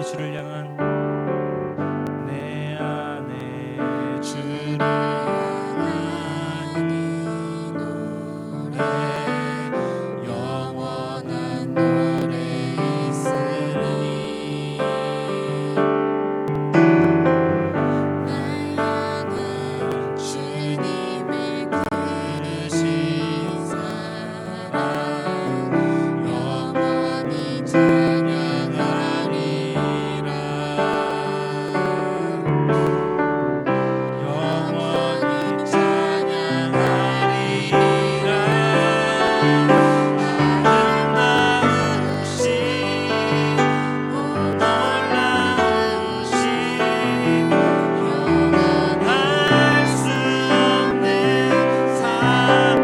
주를 향한 내 안에 주를 향한 이 노래 영원한 노래 있으리 날 향한 주님의 크신 사랑 영원히 찬양하리라 영원히 찬양하리라 아름다우신 놀라우신 영원할 수 없는 사랑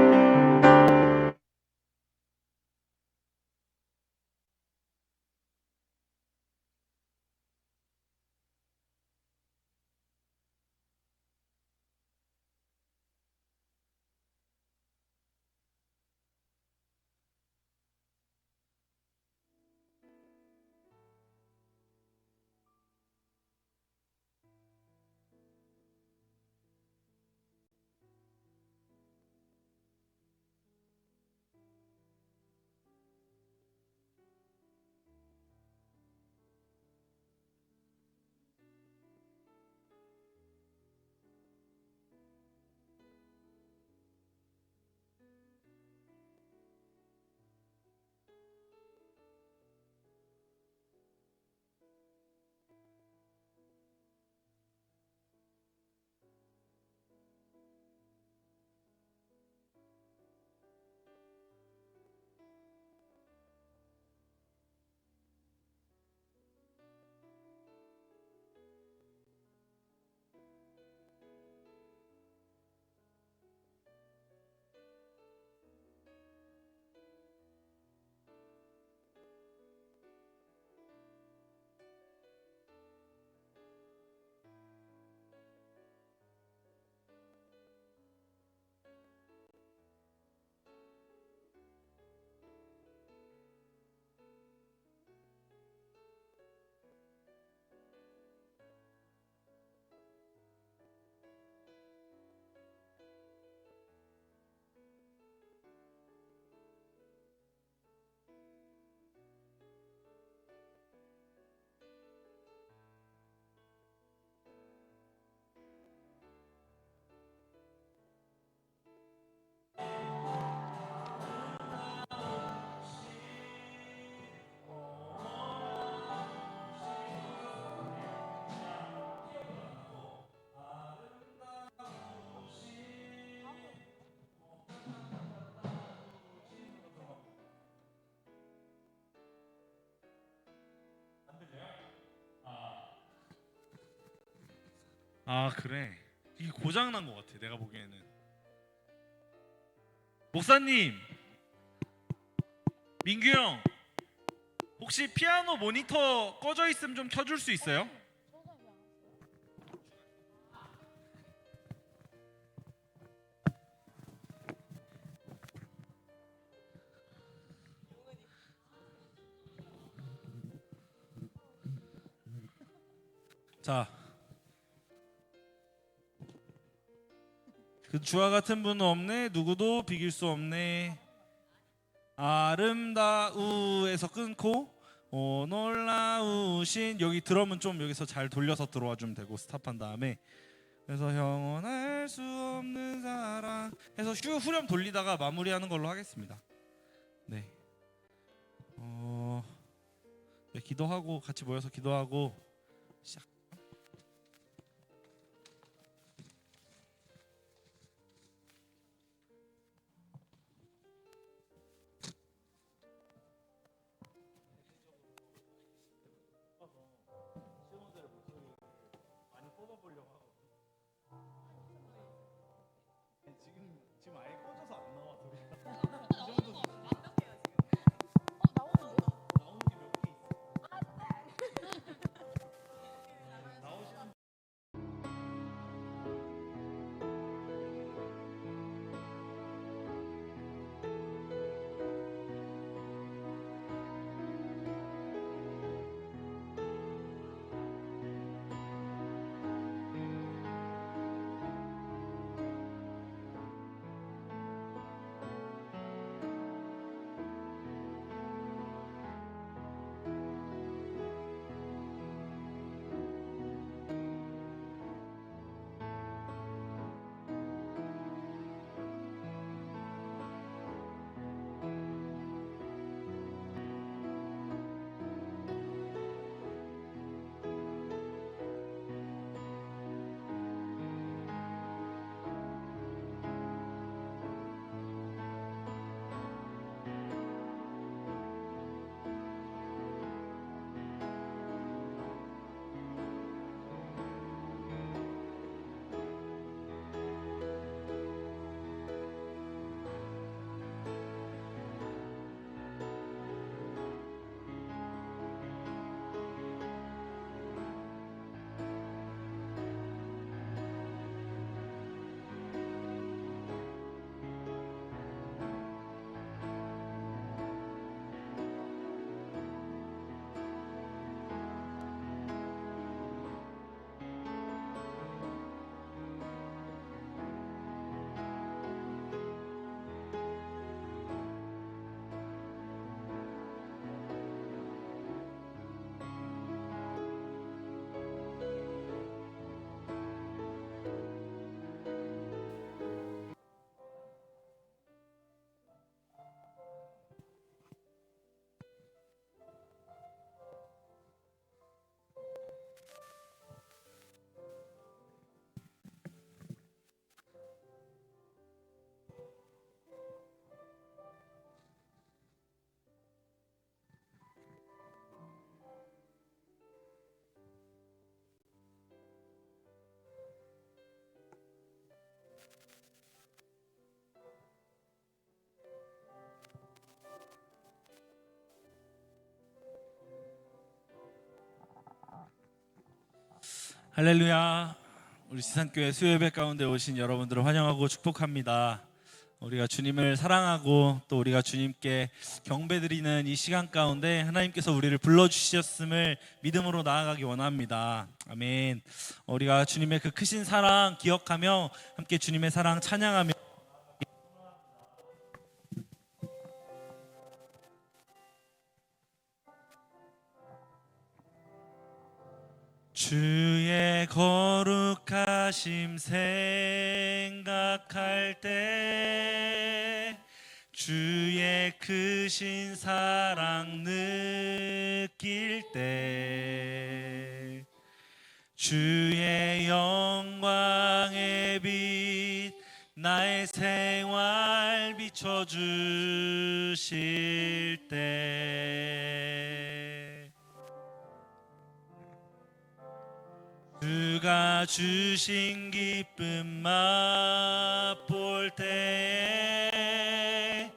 아 그래 이게 고장난 것 같아 내가 보기에는 목사님 민규 형 혹시 피아노 모니터 꺼져 있으면 좀 켜줄 수 있어요? 자, 그 주와 같은 분은 없네 누구도 비길 수 없네 아름다우에서 끊고 놀라우신 여기 드럼은 좀 여기서 잘 돌려서 들어와 주면 되고 스탑한 다음에 그래서 영원할 수 없는 사랑 해서 후렴 돌리다가 마무리하는 걸로 하겠습니다. 네, 네 기도하고 같이 모여서 기도하고 시작. 지금 아예 꺼져서 안 나와 소리가. 이 정도 나오는 게 몇 개 있어. 할렐루야. 우리 지산교회 수요예배 가운데 오신 여러분들을 환영하고 축복합니다. 우리가 주님을 사랑하고 또 우리가 주님께 경배드리는 이 시간 가운데 하나님께서 우리를 불러주셨음을 믿음으로 나아가기 원합니다. 아멘. 우리가 주님의 그 크신 사랑 기억하며 함께 주님의 사랑 찬양하며 주의 거룩하심 생각할 때 주의 크신 사랑 느낄 때 주의 영광의 빛 나의 생활 비춰주실 때 주가 주신 기쁨 맛볼 때에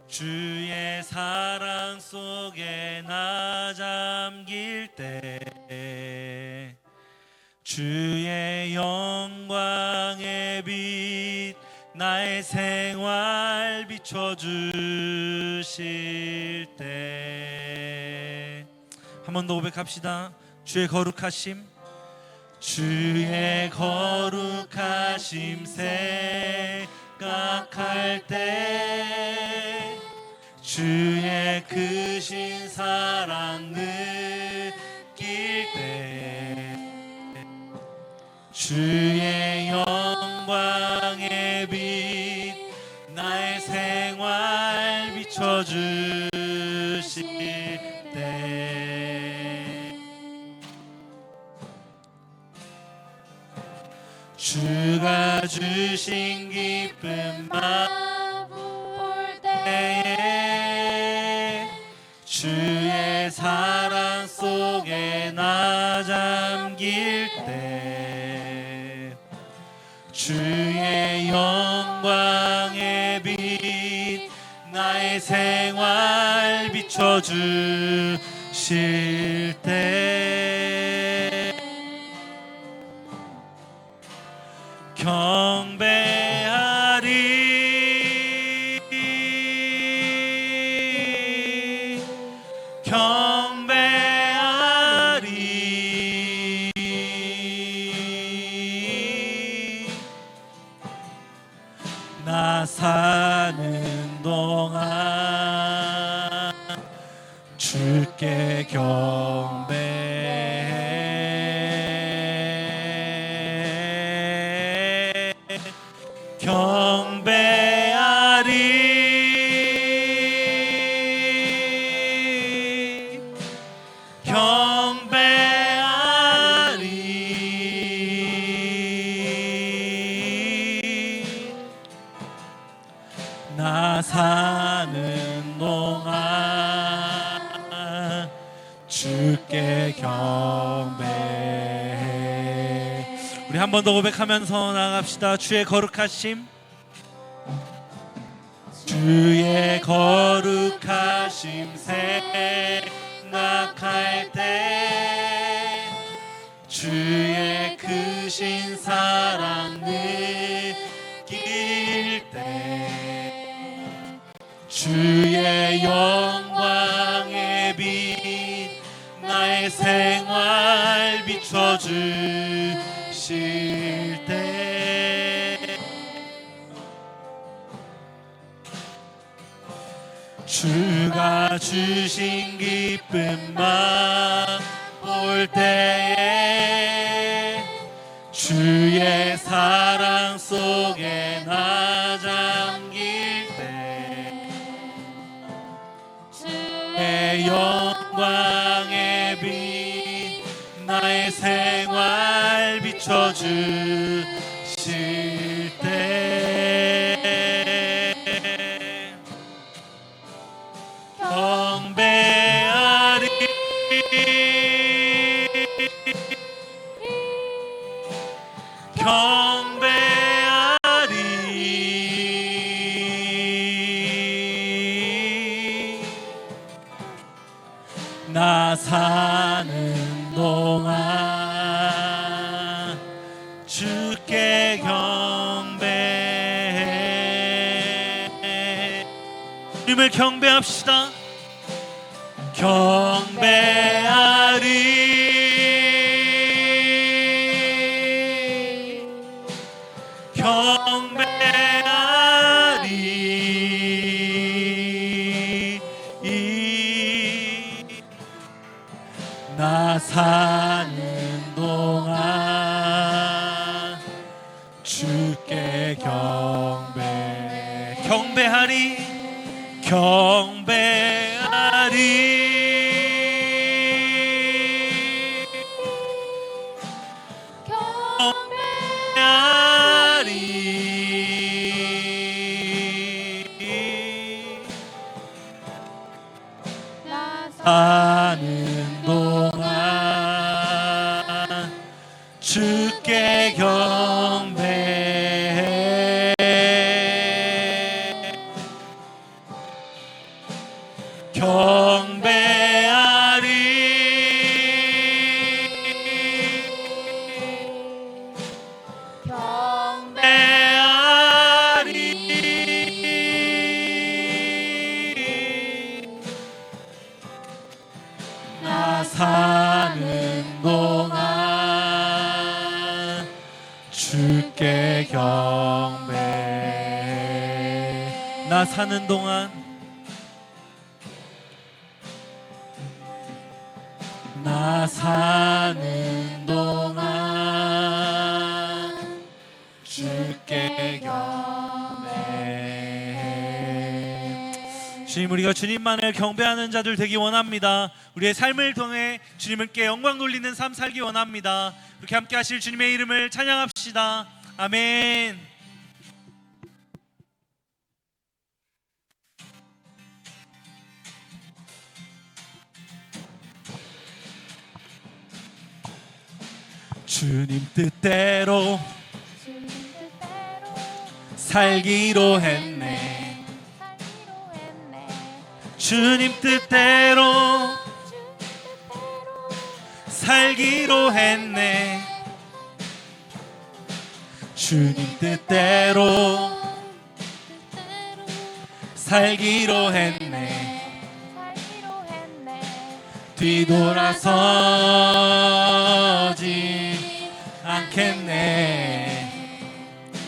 주의 사랑 속에 나 잠길 때 주의 영광의 빛 나의 생활 비춰주실 때 한 번 더 고백합시다. 주의 거룩하심 주의 거룩하심 생각할 때 주의 크신 사랑 느낄 때 주의 영광의 빛 나의 생활 비춰주실 때 주가 주신 기쁨 맛볼 때에 주의 사랑 속에 나 잠길 때 주의 영광의 빛 나의 생활 비춰주실 때 경배하리 경배하리 나 사는 동안 주께 경배하리 경배하리 나 사는 동안 주께 경배해. 우리 한 번 더 고백하면서 나갑시다. 주의 거룩하심 주의 거룩하심 생각할 때 주의 크신 사랑 느낄 때 주의 영광의 빛 나의 생활 비춰주실 때 주가 주신 기쁨 맛볼 때에 주의 사랑 속에 나 잠길 때 주의 영광의 빛 나의 생활 비춰주실 때 경배하리 경배하리 나 사는 동안 주님을 경배합시다. 경배하리 경배하리 나 사는 동안 주께 경배하리 사는 동안 주께 경배해 나 사는 동안 주께 경배해 나 사는 동안 나 사는 동안 주께 경배해 주님 우리가 주님만을 경배하는 자들 되기 원합니다. 우리의 삶을 통해 주님께 영광 돌리는 삶 살기 원합니다. 그렇게 함께 하실 주님의 이름을 찬양합시다. 아멘. 주님 뜻대로 살기로 했네. 주님 뜻대로 살기로 했네. 주님 뜻대로 살기로 했네. 뒤돌아서지 않겠네.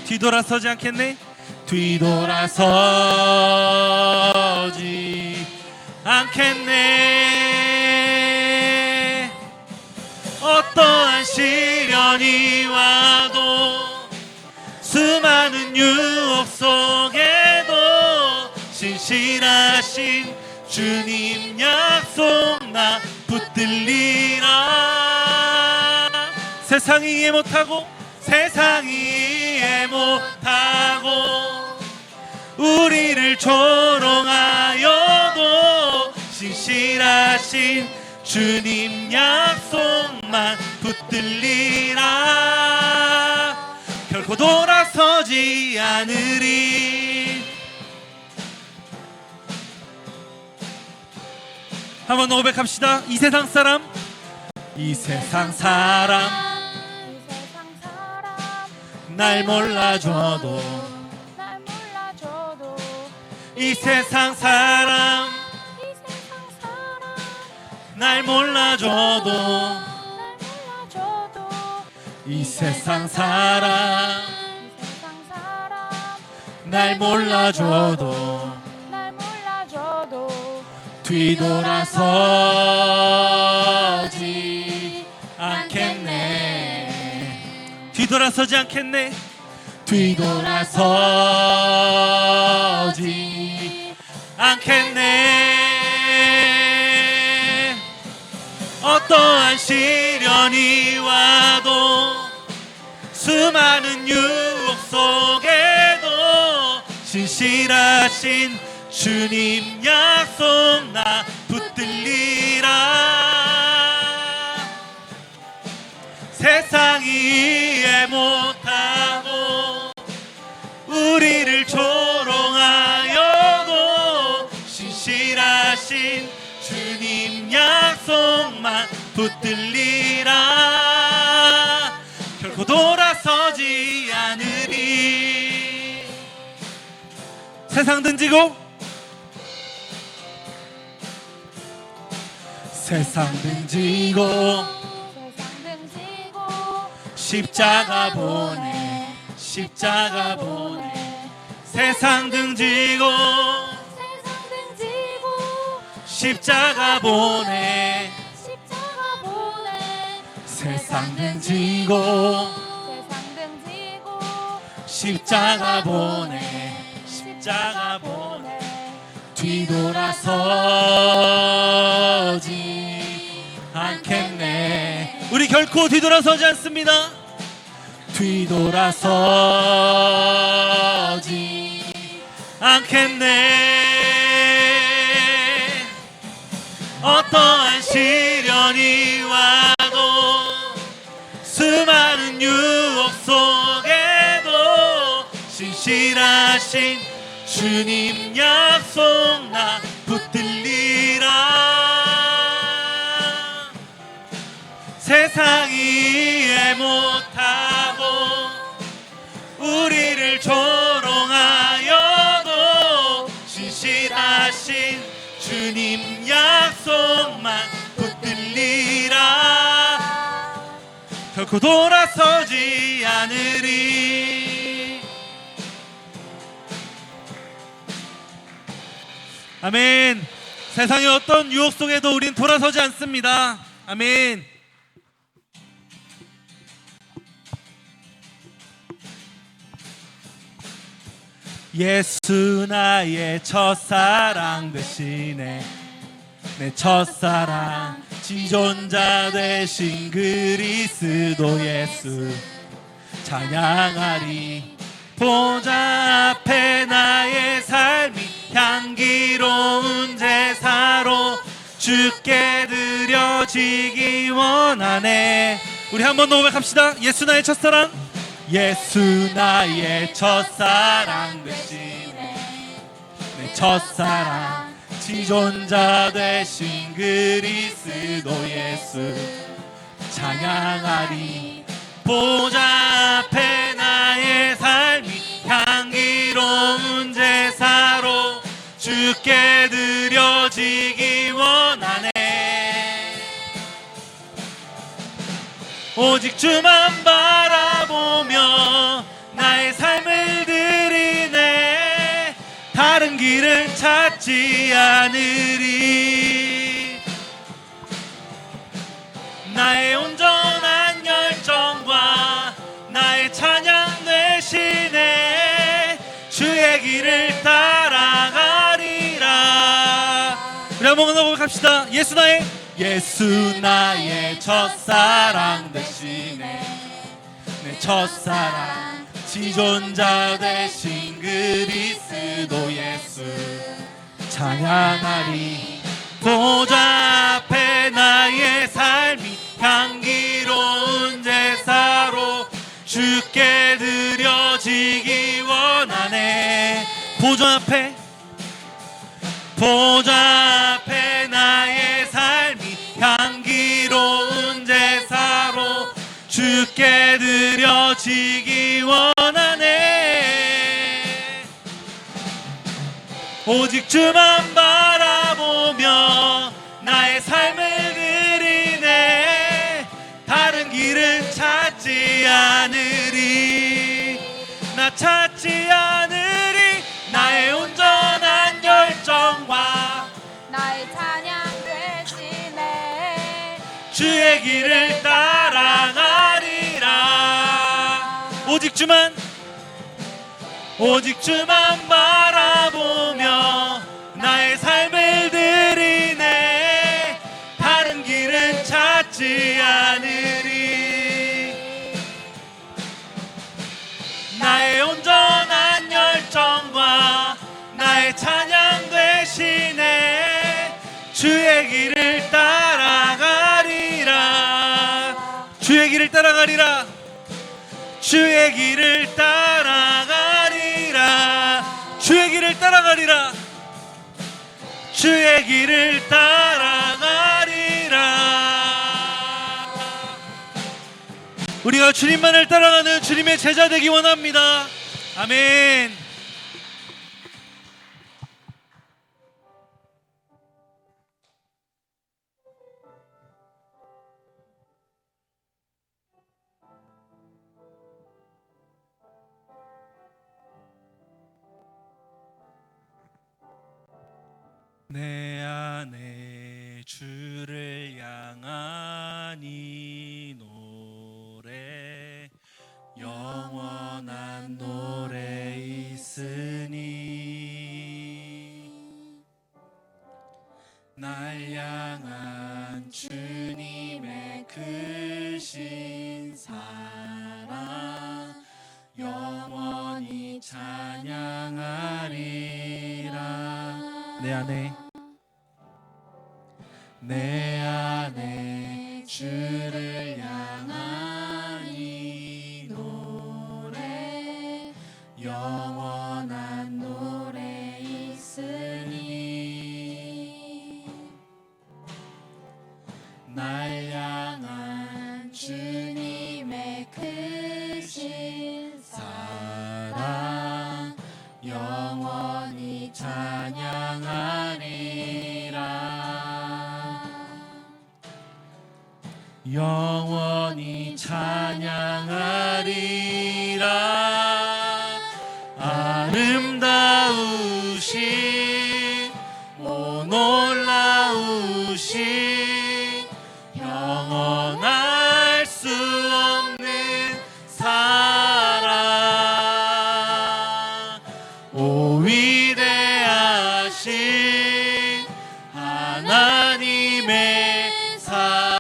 뒤돌아서지 않겠네. 뒤돌아서지 않겠네. 어떠한 시련이 와도 수많은 유혹 속에도 신실하신 주님 약속 나 붙들리라. 세상이 이해 못하고 세상이 이해 못하고 우리를 조롱하여도 신실하신 주님 약속만 붙들리라. 결코 돌아서지 않으리. 한번 더 고백합시다. 이 세상 사람 날 몰라줘도 이 세상 사람 날 몰라줘도 이 세상 사람 날 몰라줘도 뒤돌아서지 않겠네. 뒤돌아서지 않겠네. 뒤돌아서지 않겠네. 어떠한 시련이 와도 수많은 유혹 속에도 신실하신 주님 약속 나 붙들리라. 세상이 이해 못하고 우리를 조롱하여도 신실하신 주님 약속만 붙들리라. 결코 돌아서지 않으리. 세상 던지고 세상 등지고 십자가 보내 십자가 보내 세상 등지고 십자가 보내 세상 등지고 십자가 보내 십자가 보내 뒤돌아서지 않겠네. 우리 결코 뒤돌아서지 않습니다. 뒤돌아서지 않겠네. 어떠한 시련이 와도 수많은 유혹 속에도 신실하신 주님 약속 나 붙들리라. 세상이 이해 못하고 우리를 조롱하여도 신실하신 주님 약속만 붙들리라. 결코 돌아서지 않으리. 아멘. 세상의 어떤 유혹 속에도 우린 돌아서지 않습니다. 아멘. 예수 나의 첫사랑 대신에 내 첫사랑 지존자 되신 그리스도 예수 찬양하리. 보좌 앞에 나의 삶이 향기로운 제사로 주께 드려지기 원하네. 우리 한 번 더 고백합시다. 예수 나의 첫사랑. 예수 나의 첫사랑 되시네 내 첫사랑 지존자 되신 그리스도 예수 찬양하리. 보좌 앞에 나의 삶이 향기로운 제사로 주께 드려지기 원하네. 오직 주만 바라보며 나의 삶을 드리네. 다른 길은 찾지 않으리. 나의 온전한 열정과 나의 찬양 되시네. 주의 길을 따라가리라. 우리 한번 더 고백합시다. 예수 나의 첫사랑 되시네 내 첫사랑 지존자 되신 그리스도 예수 찬양하리. 보좌 앞에 나의 삶이 향기로운 제사로 주께 드려지기 원하네. 보좌 앞에 나의 삶이 향기로운 제사로 주께 드려지기 원하네. 오직 주만 바라보며 나의 삶을 드리네. 다른 길은 찾지 않으리. 나 찾지 않으리. 나의 온전한 열정과 나의 찬양 되시네. 주의 길을 따라가리라. 오직 주만 바라보며 나의 삶을 드리네. 다른 길은 찾지 않으리. 나의 온전한 열정과 나의 찬양 되시네. 주의 길을 따라가리라. 주의 길을 따라가리라. 주의 길을 따라가리라. 주의 길을 따라가리라. 주의 길을 따라가리라. 우리가 주님만을 따라가는 주님의 제자 되기 원합니다. 아멘. 내 안에 주를 향한 이 노래 영원한 노래 있으니 날 향한 주님의 크신 사랑 영원히 찬양하리라. 내 안에 주를 향한 이 노래 영원한 노래 있으니 날 향한 주님의 크신 사랑 영원히 찬양하리라. 영원히 찬양하리라. 아름다우신 오 놀라우신 영원할 수 없는 사랑 오 위대하신 하나님의 사랑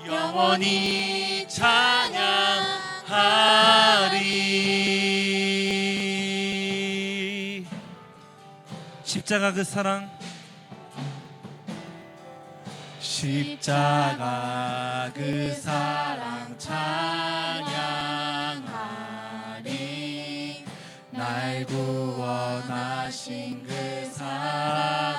영원히 찬양하리. 십자가 그 사랑 십자가 그 사랑 찬양하리. 날 구원하신 그 사랑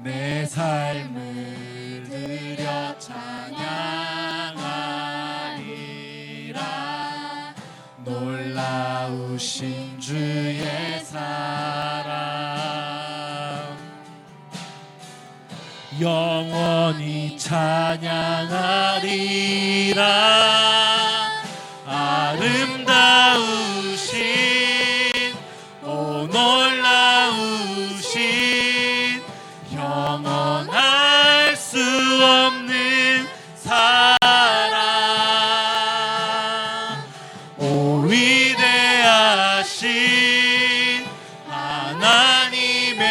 내 삶을 드려 찬양하리라. 놀라우신 주의 사랑 영원히 찬양하리라. 아름다우신 오 놀라우신 영원할 수 없는 사랑 오 위대하신 하나님의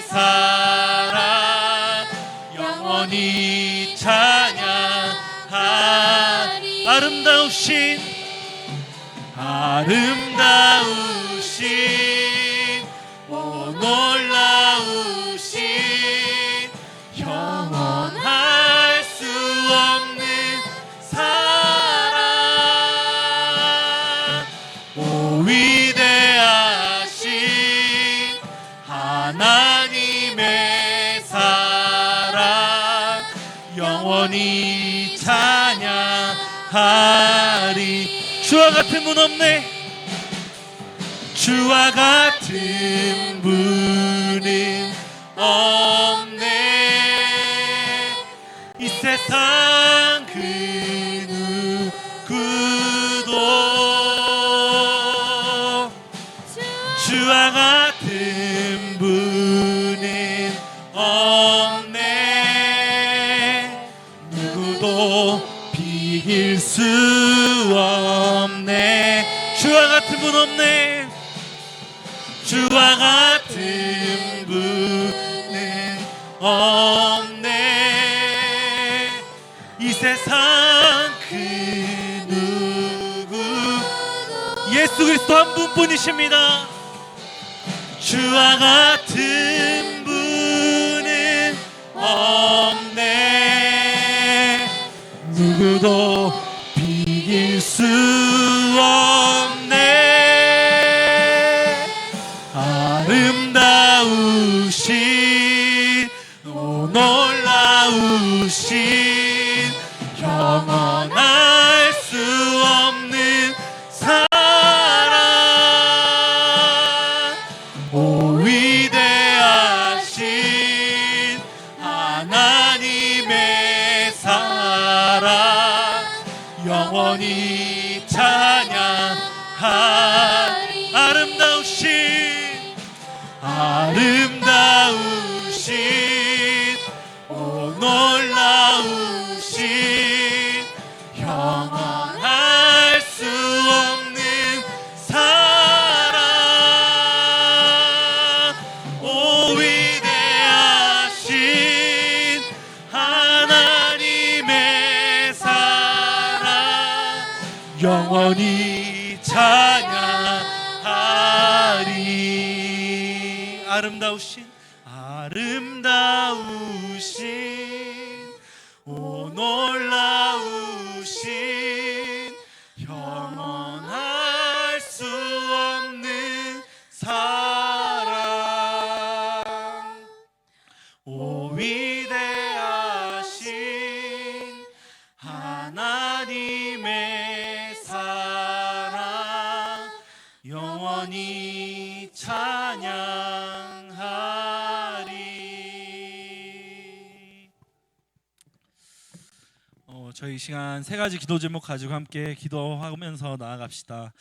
사랑 영원히 찬양하리. 아름다우신 오 놀라우신 영원할 수 없는 사랑 오 위대하신 하나님의 사랑 영원히 찬양하리. 주와 같은 분 없네. 주와 같은 분은 없네. 이 세상 그 누구도 주와 같은 분은 없네. 누구도 비길 수 없네. 주와 같은 분 없네. 주와 같은 분은 없네. 이 세상 그 누구 예수 그리스도 한 분뿐이십니다. 주와 같은 분은 없네. 누구도 비길 수 없네. 아름다우신 오 놀라우신 영원할 수 없는 사랑 오 위대하신 하나님의 사랑 영원히 찬양하리. 아름다우신 아름다우신 오 놀라우신 영원할 수 없는 사랑 오 위대하신 하나님의 사랑 영원히 찬양하리. 저희 시간 세 가지 기도 제목 가지고 함께 기도하면서 나아갑시다.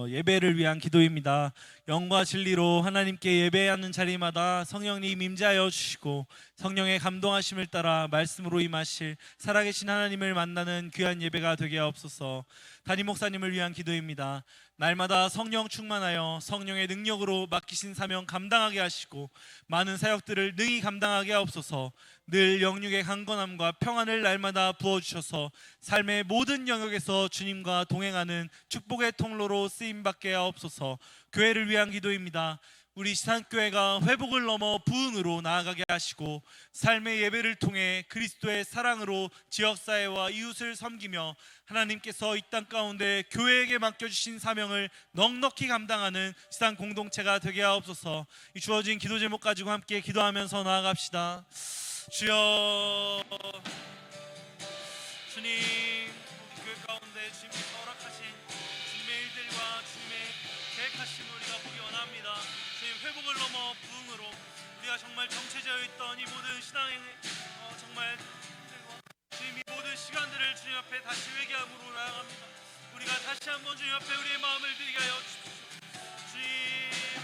예배를 위한 기도입니다. 영과 진리로 하나님께 예배하는 자리마다 성령님 임재하여 주시고 성령의 감동하심을 따라 말씀으로 임하실 살아계신 하나님을 만나는 귀한 예배가 되게 하옵소서. 담임 목사님을 위한 기도입니다. 날마다 성령 충만하여 성령의 능력으로 맡기신 사명 감당하게 하시고 많은 사역들을 능히 감당하게 하옵소서. 늘 영육의 강건함과 평안을 날마다 부어주셔서 삶의 모든 영역에서 주님과 동행하는 축복의 통로로 쓰임받게 하옵소서. 교회를 위한 기도입니다. 우리 시산교회가 회복을 넘어 부흥으로 나아가게 하시고 삶의 예배를 통해 그리스도의 사랑으로 지역사회와 이웃을 섬기며 하나님께서 이 땅 가운데 교회에게 맡겨주신 사명을 넉넉히 감당하는 시산 공동체가 되게 하옵소서. 이 주어진 기도 제목 가지고 함께 기도하면서 나아갑시다. 주여, 주님, 우리 교회 가운데 주님께서 허락하신 주님의 일들과 주님의 계획하심을 우리가 보기 원합니다. 주님, 회복을 넘어 부흥으로 우리가 정말 정체되어 있던 이 모든 신앙의 정말 주님, 이 모든 시간들을 주님 앞에 다시 회개함으로 나아갑니다. 우리가 다시 한번 주님 앞에 우리의 마음을 드리게 하여 주십시오. 주님,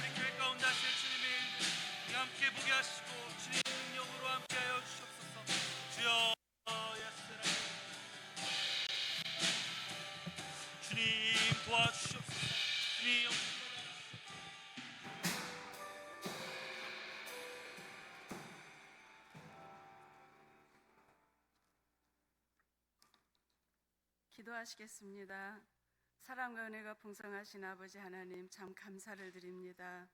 우리 교회 가운데 하실 주님의 일들 우리 함께 보게 하시고 주님 능력으로 함께 하여 주시옵소서. 주여, 주님 도와주시옵소서. 주님 기도하시겠습니다. 사랑과 은혜가 풍성하신 아버지 하나님, 참 감사를 드립니다.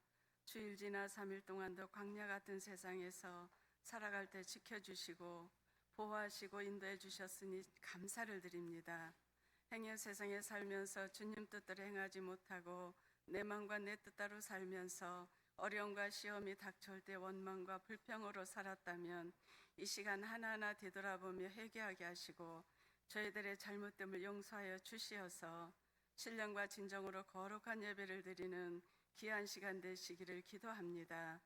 주일 지나 3일 동안도 광야 같은 세상에서 살아갈 때 지켜주시고 보호하시고 인도해 주셨으니 감사를 드립니다. 행여 세상에 살면서 주님 뜻대로 행하지 못하고 내 맘과 내 뜻대로 살면서 어려움과 시험이 닥쳐올 때 원망과 불평으로 살았다면 이 시간 하나하나 되돌아보며 회개하게 하시고 저희들의 잘못됨을 용서하여 주시어서 신령과 진정으로 거룩한 예배를 드리는 귀한 시간 되시기를 기도합니다.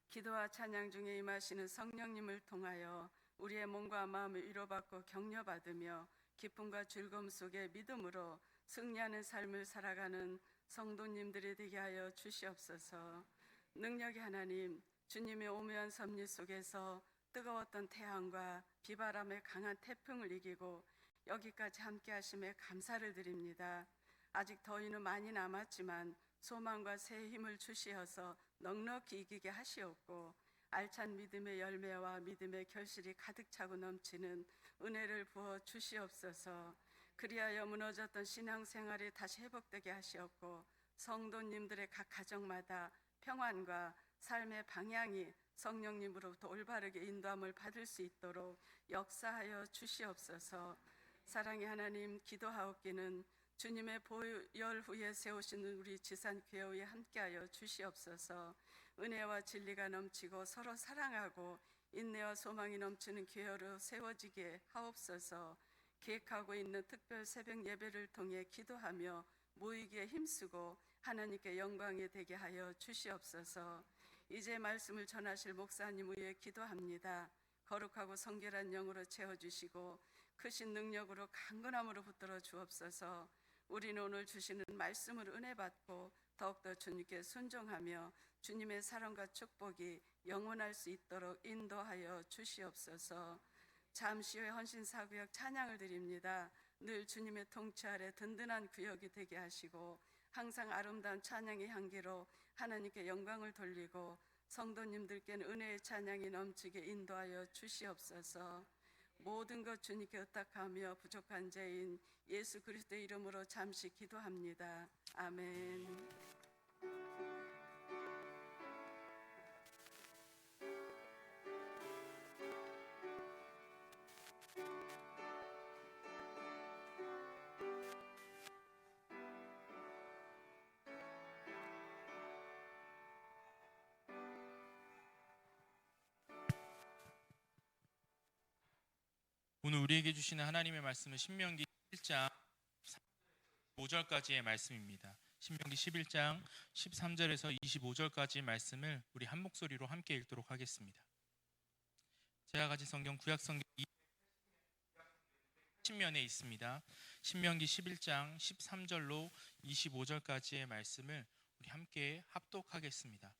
기도와 찬양 중에 임하시는 성령님을 통하여 우리의 몸과 마음을 위로받고 격려받으며 기쁨과 즐거움 속에 믿음으로 승리하는 삶을 살아가는 성도님들이 되게 하여 주시옵소서. 능력의 하나님, 주님의 오묘한 섭리 속에서 뜨거웠던 태양과 비바람의 강한 태풍을 이기고 여기까지 함께 하심에 감사를 드립니다. 아직 더위는 많이 남았지만 소망과 새 힘을 주시어서 넉넉히 이기게 하시옵고 알찬 믿음의 열매와 믿음의 결실이 가득 차고 넘치는 은혜를 부어 주시옵소서. 그리하여 무너졌던 신앙생활이 다시 회복되게 하시옵고 성도님들의 각 가정마다 평안과 삶의 방향이 성령님으로부터 올바르게 인도함을 받을 수 있도록 역사하여 주시옵소서. 사랑의 하나님, 기도하옵기는 주님의 보혈 후에 세우신 우리 지산교회에 함께하여 주시옵소서. 은혜와 진리가 넘치고 서로 사랑하고 인내와 소망이 넘치는 교회로 세워지게 하옵소서. 계획하고 있는 특별 새벽 예배를 통해 기도하며 모이기에 힘쓰고 하나님께 영광이 되게 하여 주시옵소서. 이제 말씀을 전하실 목사님 위해 기도합니다. 거룩하고 성결한 영으로 채워주시고 크신 능력으로 강건함으로 붙들어 주옵소서. 우리는 오늘 주시는 말씀을 은혜 받고 더욱더 주님께 순종하며 주님의 사랑과 축복이 영원할 수 있도록 인도하여 주시옵소서. 잠시 후에 헌신사구역 찬양을 드립니다. 늘 주님의 통치 아래 든든한 구역이 되게 하시고 항상 아름다운 찬양의 향기로 하나님께 영광을 돌리고 성도님들께는 은혜의 찬양이 넘치게 인도하여 주시옵소서. 모든 것 주님께 의탁하며 부족한 죄인 예수 그리스도의 이름으로 잠시 기도합니다. 아멘. 오늘 우리에게 주시는 하나님의 말씀은 신명기 1장 5절까지의 말씀입니다. 신명기 11장 13절에서 25절까지의 말씀을 우리 한 목소리로 함께 읽도록 하겠습니다. 제가 가진 성경 구약 성경 20면에 있습니다. 신명기 11장 13절로 25절까지의 말씀을 우리 함께 합독하겠습니다.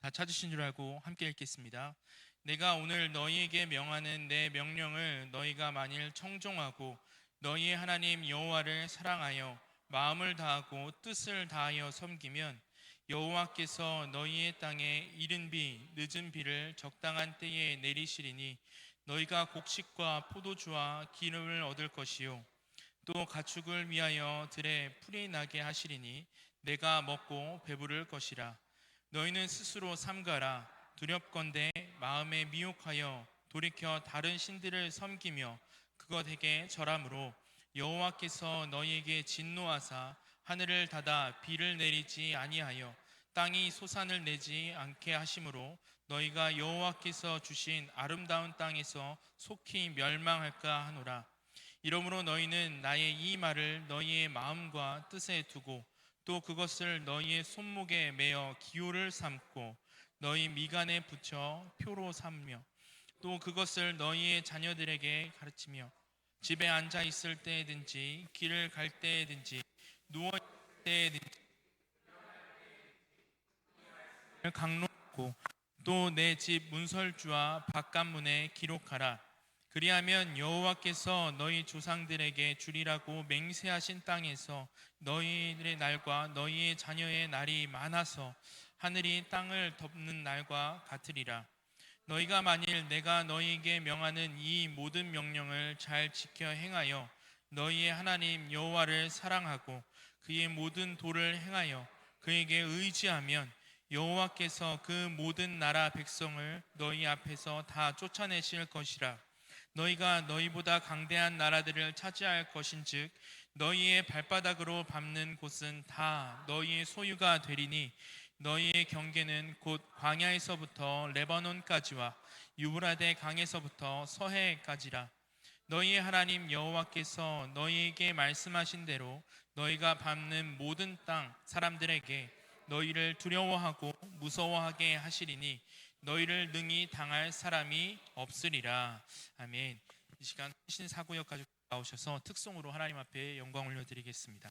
다 찾으신 줄 알고 함께 읽겠습니다. 내가 오늘 너희에게 명하는 내 명령을 너희가 만일 청종하고 너희의 하나님 여호와를 사랑하여 마음을 다하고 뜻을 다하여 섬기면 여호와께서 너희의 땅에 이른 비 늦은 비를 적당한 때에 내리시리니 너희가 곡식과 포도주와 기름을 얻을 것이요 또 가축을 위하여 들에 풀이 나게 하시리니 내가 먹고 배부를 것이라. 너희는 스스로 삼가라. 두렵건대 마음에 미혹하여 돌이켜 다른 신들을 섬기며 그것에게 절함으로 여호와께서 너희에게 진노하사 하늘을 닫아 비를 내리지 아니하여 땅이 소산을 내지 않게 하심으로 너희가 여호와께서 주신 아름다운 땅에서 속히 멸망할까 하노라. 이러므로 너희는 나의 이 말을 너희의 마음과 뜻에 두고 또 그것을 너희의 손목에 매어 기호를 삼고 너희 미간에 붙여 표로 삼며 또 그것을 너희의 자녀들에게 가르치며 집에 앉아 있을 때든지 길을 갈 때든지 누워 있을 때든지 강론하고 또 내 집 문설주와 바깥문에 기록하라. 그리하면 여호와께서 너희 조상들에게 주리라고 맹세하신 땅에서 너희의 날과 너희의 자녀의 날이 많아서 하늘이 땅을 덮는 날과 같으리라. 너희가 만일 내가 너희에게 명하는 이 모든 명령을 잘 지켜 행하여 너희의 하나님 여호와를 사랑하고 그의 모든 도를 행하여 그에게 의지하면 여호와께서 그 모든 나라 백성을 너희 앞에서 다 쫓아내실 것이라. 너희가 너희보다 강대한 나라들을 차지할 것인즉 너희의 발바닥으로 밟는 곳은 다 너희의 소유가 되리니 너희의 경계는 곧 광야에서부터 레바논까지와 유브라데 강에서부터 서해까지라. 너희의 하나님 여호와께서 너희에게 말씀하신 대로 너희가 밟는 모든 땅 사람들에게 너희를 두려워하고 무서워하게 하시리니 너희를 능히 당할 사람이 없으리라. 아멘. 이 시간 신사구역 가족 나오셔서 특송으로 하나님 앞에 영광 올려드리겠습니다.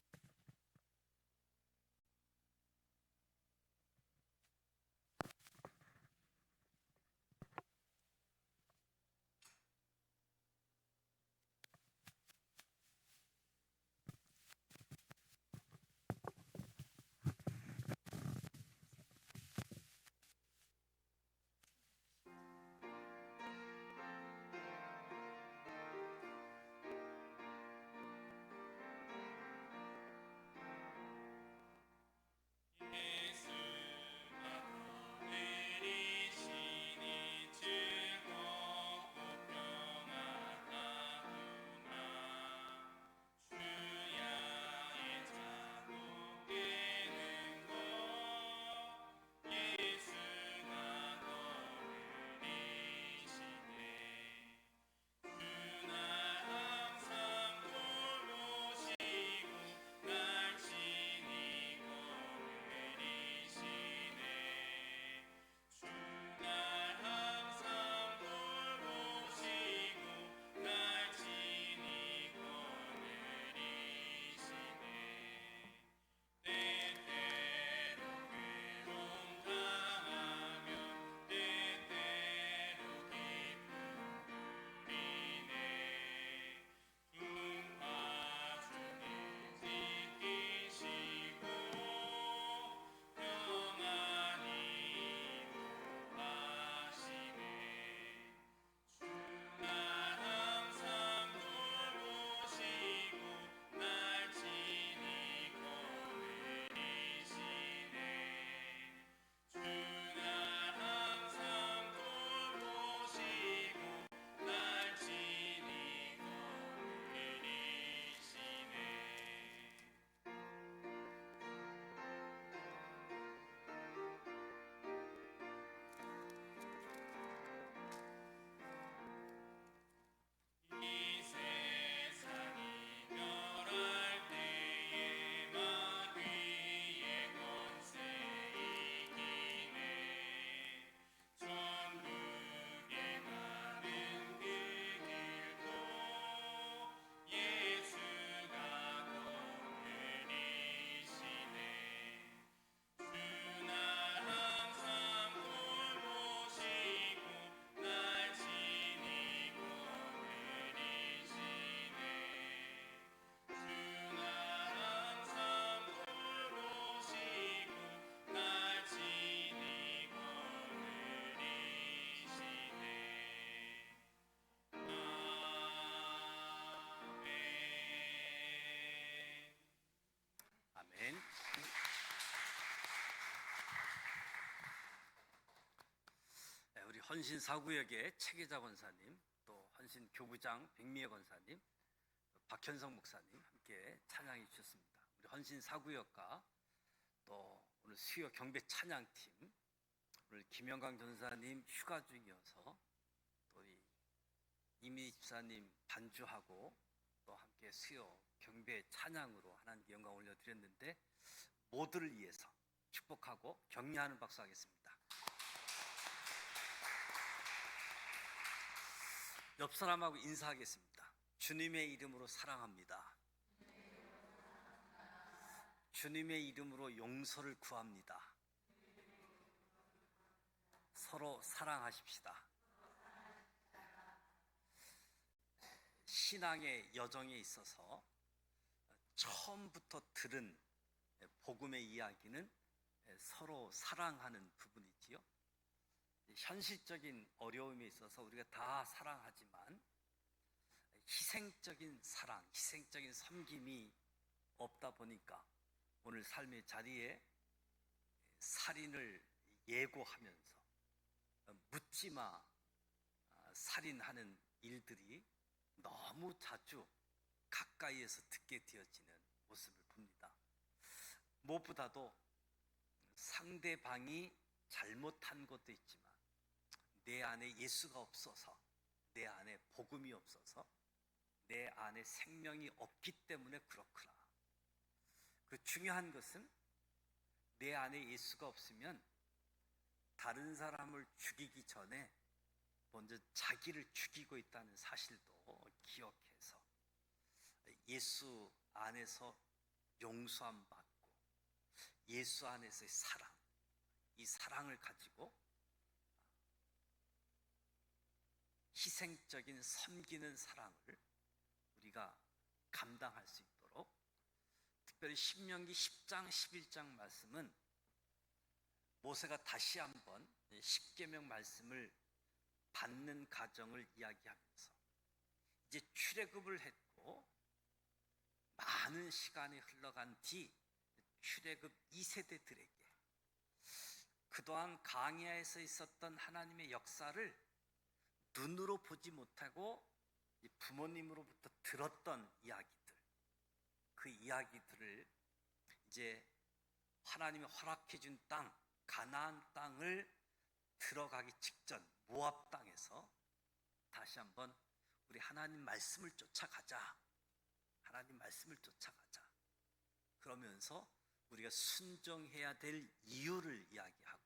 헌신 사구역의 최계자 권사님, 또 헌신 교구장 백미애 권사님, 박현성 목사님 함께 찬양해 주셨습니다. 우리 헌신 사구역과 또 오늘 수요 경배 찬양팀, 오늘 김영광 전사님 휴가 중이어서 또 이미 집사님 반주하고 또 함께 수요 경배 찬양으로 하나님께 영광 올려드렸는데, 모두를 위해서 축복하고 격려하는 박수 하겠습니다. 옆 사람하고 인사하겠습니다. 주님의 이름으로 사랑합니다. 주님의 이름으로 용서를 구합니다. 서로 사랑하십시다. 신앙의 여정에 있어서 처음부터 들은 복음의 이야기는 서로 사랑하는 부분이지요. 현실적인 어려움에 있어서 우리가 다 사랑하지만 희생적인 사랑, 희생적인 섬김이 없다 보니까 오늘 삶의 자리에 살인을 예고하면서 묻지마 살인하는 일들이 너무 자주 가까이에서 듣게 되어지는 모습을 봅니다. 무엇보다도 상대방이 잘못한 것도 있지만 내 안에 예수가 없어서, 내 안에 복음이 없어서, 내 안에 생명이 없기 때문에 그렇구나. 그 중요한 것은 내 안에 예수가 없으면 다른 사람을 죽이기 전에 먼저 자기를 죽이고 있다는 사실도 기억해서 예수 안에서 용서함 받고 예수 안에서의 사랑, 이 사랑을 가지고 희생적인 섬기는 사랑을 우리가 감당할 수 있도록, 특별히 신명기 10장 11장 말씀은 모세가 다시 한번 십계명 말씀을 받는 과정을 이야기하면서 이제 출애굽을 했고 많은 시간이 흘러간 뒤 출애굽 2세대들에게 그동안 광야에서 있었던 하나님의 역사를 눈으로 보지 못하고 부모님으로부터 들었던 이야기들, 그 이야기들을 이제 하나님이 허락해 준 땅, 가나안 땅을 들어가기 직전 모압 땅에서 다시 한번 우리 하나님 말씀을 쫓아가자, 하나님 말씀을 쫓아가자, 그러면서 우리가 순종해야 될 이유를 이야기하고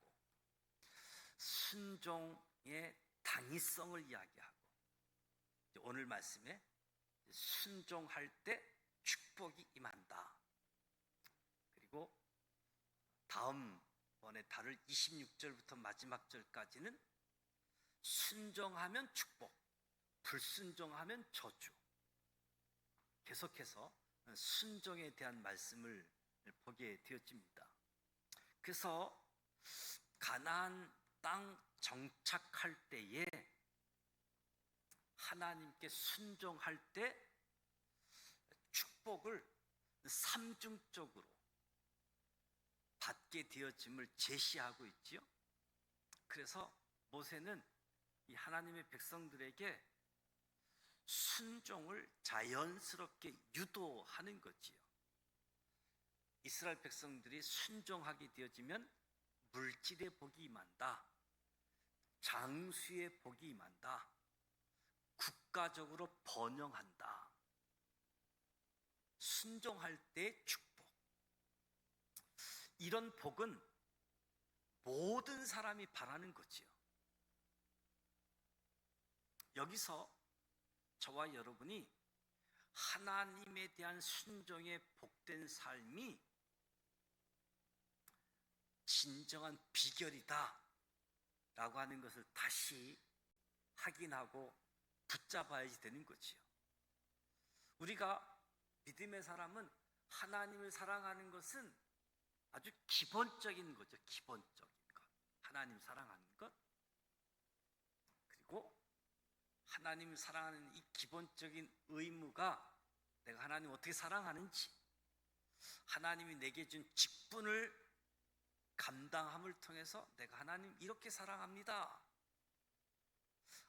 순종의 당위성을 이야기하고, 오늘 말씀에 순종할 때 축복이 임한다. 그리고 다음번에 다룰 26절부터 마지막 절까지는 순종하면 축복, 불순종하면 저주. 계속해서 순종에 대한 말씀을 보게 되어집니다. 그래서 가나안 땅 정착할 때에 하나님께 순종할 때 축복을 삼중적으로 받게 되어짐을 제시하고 있지요. 그래서 모세는 이 하나님의 백성들에게 순종을 자연스럽게 유도하는 거지요. 이스라엘 백성들이 순종하게 되어지면 물질의 복이 임한다, 장수의 복이 임한다, 국가적으로 번영한다. 순종할 때 축복. 이런 복은 모든 사람이 바라는 거지요. 여기서 저와 여러분이 하나님에 대한 순종의 복된 삶이 진정한 비결이다 라고 하는 것을 다시 확인하고 붙잡아야 되는 거지요. 우리가 믿음의 사람은 하나님을 사랑하는 것은 아주 기본적인 거죠. 기본적인 것. 하나님 사랑하는 것. 그리고 하나님을 사랑하는 이 기본적인 의무가 내가 하나님 어떻게 사랑하는지, 하나님이 내게 준 직분을 감당함을 통해서 내가 하나님 이렇게 사랑합니다,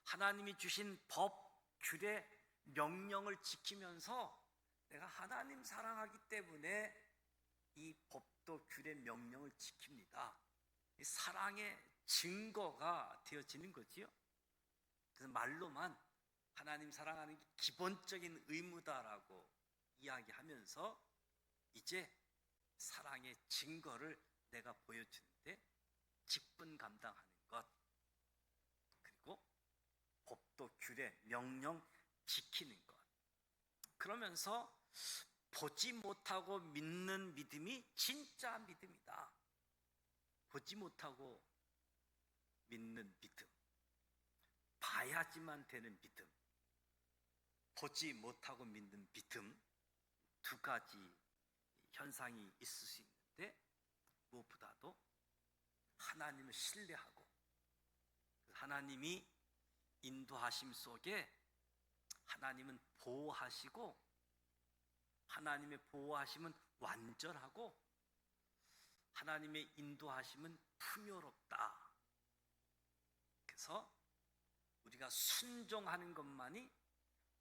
하나님이 주신 법, 규례, 명령을 지키면서 내가 하나님 사랑하기 때문에 이 법도 규례, 명령을 지킵니다. 이 사랑의 증거가 되어지는 거지요. 그래서 말로만 하나님 사랑하는 게 기본적인 의무다라고 이야기하면서 이제 사랑의 증거를 내가 보여주는데 직분 감당하는 것, 그리고 법도 규례, 명령 지키는 것. 그러면서 보지 못하고 믿는 믿음이 진짜 믿음이다. 보지 못하고 믿는 믿음, 봐야지만 되는 믿음, 보지 못하고 믿는 믿음, 두 가지 현상이 있을 수 있는데 무엇보다도 하나님을 신뢰하고 하나님이 인도하심 속에 하나님은 보호하시고 하나님의 보호하심은 완전하고 하나님의 인도하심은 풍요롭다. 그래서 우리가 순종하는 것만이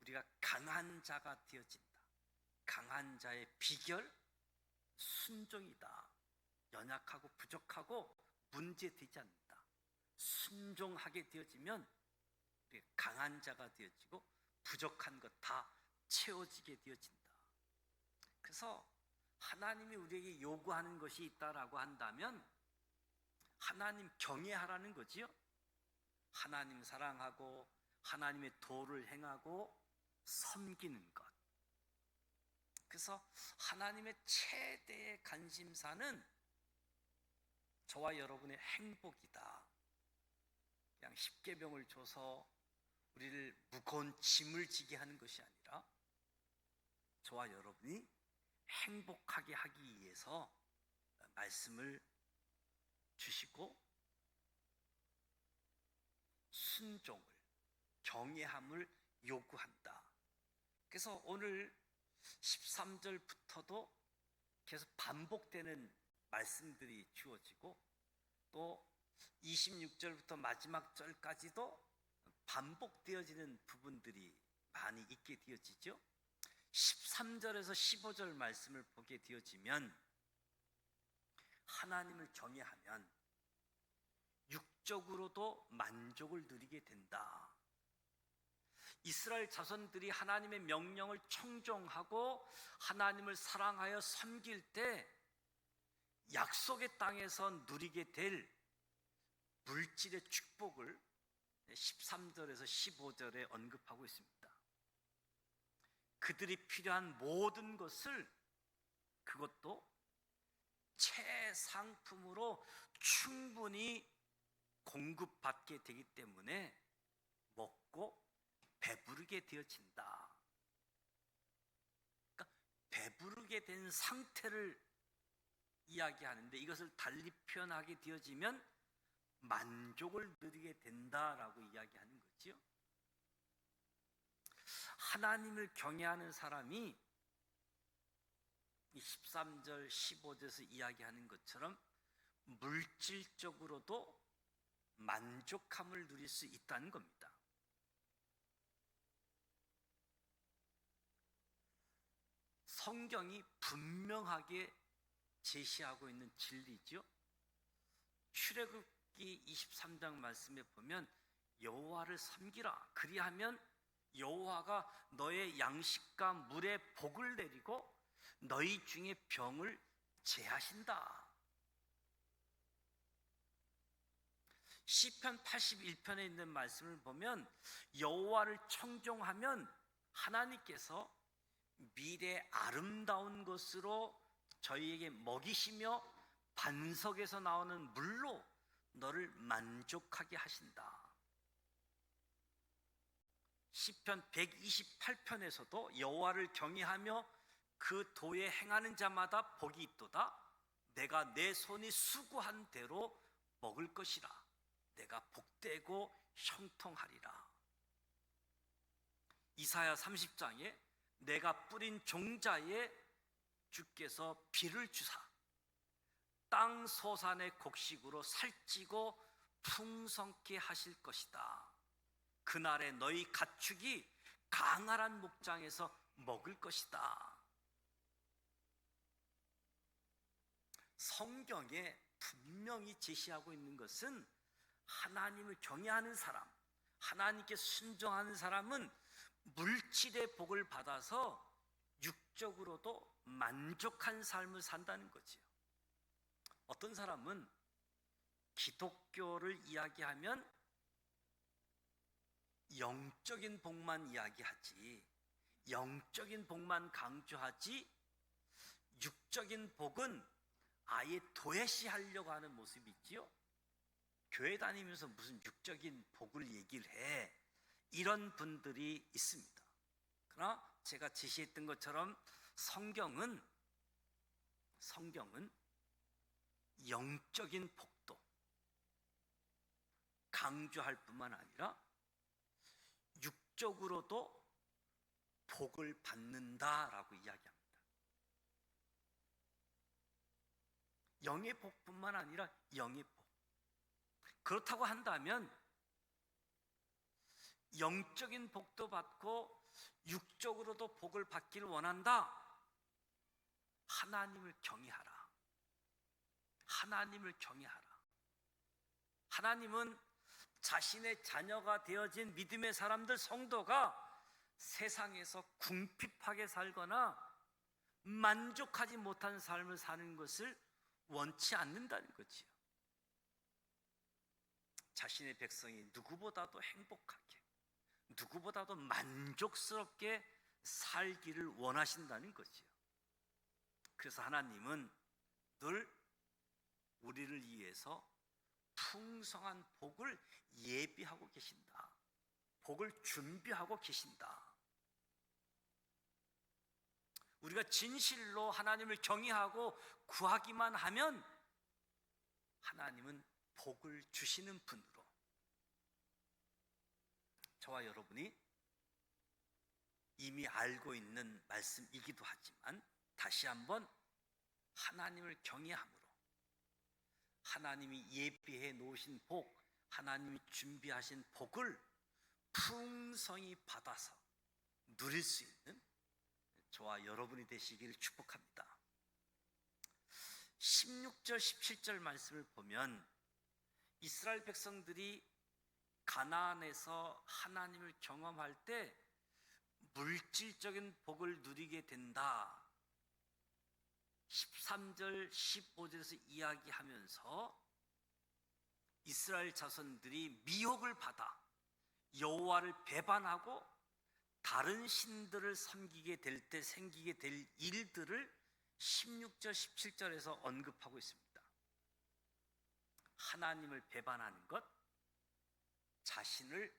우리가 강한 자가 되어진다. 강한 자의 비결, 순종이다. 연약하고 부족하고 문제되지 않는다. 순종하게 되어지면 우리가 강한 자가 되어지고 부족한 것 다 채워지게 되어진다. 그래서 하나님이 우리에게 요구하는 것이 있다라고 한다면 하나님 경외하라는 거지요. 하나님 사랑하고 하나님의 도를 행하고 섬기는 것. 그래서 하나님의 최대의 관심사는 저와 여러분의 행복이다. 그냥 십계명을 줘서 우리를 무거운 짐을 지게 하는 것이 아니라 저와 여러분이 행복하게 하기 위해서 말씀을 주시고 순종을, 경외함을 요구한다. 그래서 오늘 13절부터도 계속 반복되는 말씀들이 주어지고 또 26절부터 마지막 절까지도 반복되어지는 부분들이 많이 있게 되어지죠. 13절에서 15절 말씀을 보게 되어지면 하나님을 경외하면 육적으로도 만족을 누리게 된다. 이스라엘 자손들이 하나님의 명령을 청종하고 하나님을 사랑하여 섬길 때 약속의 땅에서 누리게 될 물질의 축복을 13절에서 15절에 언급하고 있습니다. 그들이 필요한 모든 것을 그것도 최상품으로 충분히 공급받게 되기 때문에 먹고 배부르게 되어진다. 그러니까 배부르게 된 상태를 이야기하는데 이것을 달리 표현하게 되어지면 만족을 누리게 된다라고 이야기하는 거지요. 하나님을 경외하는 사람이 이 13절, 15절에서 이야기하는 것처럼 물질적으로도 만족함을 누릴 수 있다는 겁니다. 성경이 분명하게 제시하고 있는 진리죠. 출애굽기 23장 말씀에 보면 여호와를 섬기라. 그리하면 여호와가 너의 양식과 물에 복을 내리고 너희 중에 병을 제하신다. 시편 81편에 있는 말씀을 보면 여호와를 청종하면 하나님께서 미래 아름다운 것으로 저희에게 먹이시며 반석에서 나오는 물로 너를 만족하게 하신다. 시편 128편에서도 여호와를 경외하며 그 도에 행하는 자마다 복이 있도다. 내가 내 손이 수고한 대로 먹을 것이라. 내가 복되고 형통하리라. 이사야 30장에 내가 뿌린 종자에 주께서 비를 주사 땅 소산의 곡식으로 살찌고 풍성케 하실 것이다. 그날에 너희 가축이 강활한 목장에서 먹을 것이다. 성경에 분명히 제시하고 있는 것은 하나님을 경외하는 사람, 하나님께 순종하는 사람은 물질의 복을 받아서 육적으로도 만족한 삶을 산다는 거지요. 어떤 사람은 기독교를 이야기하면 영적인 복만 이야기하지, 영적인 복만 강조하지, 육적인 복은 아예 도외시하려고 하는 모습이 있지요. 교회 다니면서 무슨 육적인 복을 얘기를 해, 이런 분들이 있습니다. 그러나 제가 제시했던 것처럼 성경은 영적인 복도 강조할 뿐만 아니라 육적으로도 복을 받는다라고 이야기합니다. 영의 복뿐만 아니라 영의 복. 그렇다고 한다면 영적인 복도 받고 육적으로도 복을 받기를 원한다. 하나님을 경외하라. 하나님을 경외하라. 하나님은 자신의 자녀가 되어진 믿음의 사람들, 성도가 세상에서 궁핍하게 살거나 만족하지 못한 삶을 사는 것을 원치 않는다는 거지요. 자신의 백성이 누구보다도 행복하게, 누구보다도 만족스럽게 살기를 원하신다는 거지요. 그래서 하나님은 늘 우리를 위해서 풍성한 복을 예비하고 계신다. 복을 준비하고 계신다. 우리가 진실로 하나님을 경외하고 구하기만 하면 하나님은 복을 주시는 분으로, 저와 여러분이 이미 알고 있는 말씀이기도 하지만 다시 한번 하나님을 경외함으로 하나님이 예비해 놓으신 복, 하나님이 준비하신 복을 풍성히 받아서 누릴 수 있는 저와 여러분이 되시기를 축복합니다. 16절 17절 말씀을 보면 이스라엘 백성들이 가나안에서 하나님을 경험할 때 물질적인 복을 누리게 된다. 13절 15절에서 이야기하면서 이스라엘 자손들이 미혹을 받아 여호와를 배반하고 다른 신들을 섬기게 될 때 생기게 될 일들을 16절 17절에서 언급하고 있습니다. 하나님을 배반하는 것, 자신을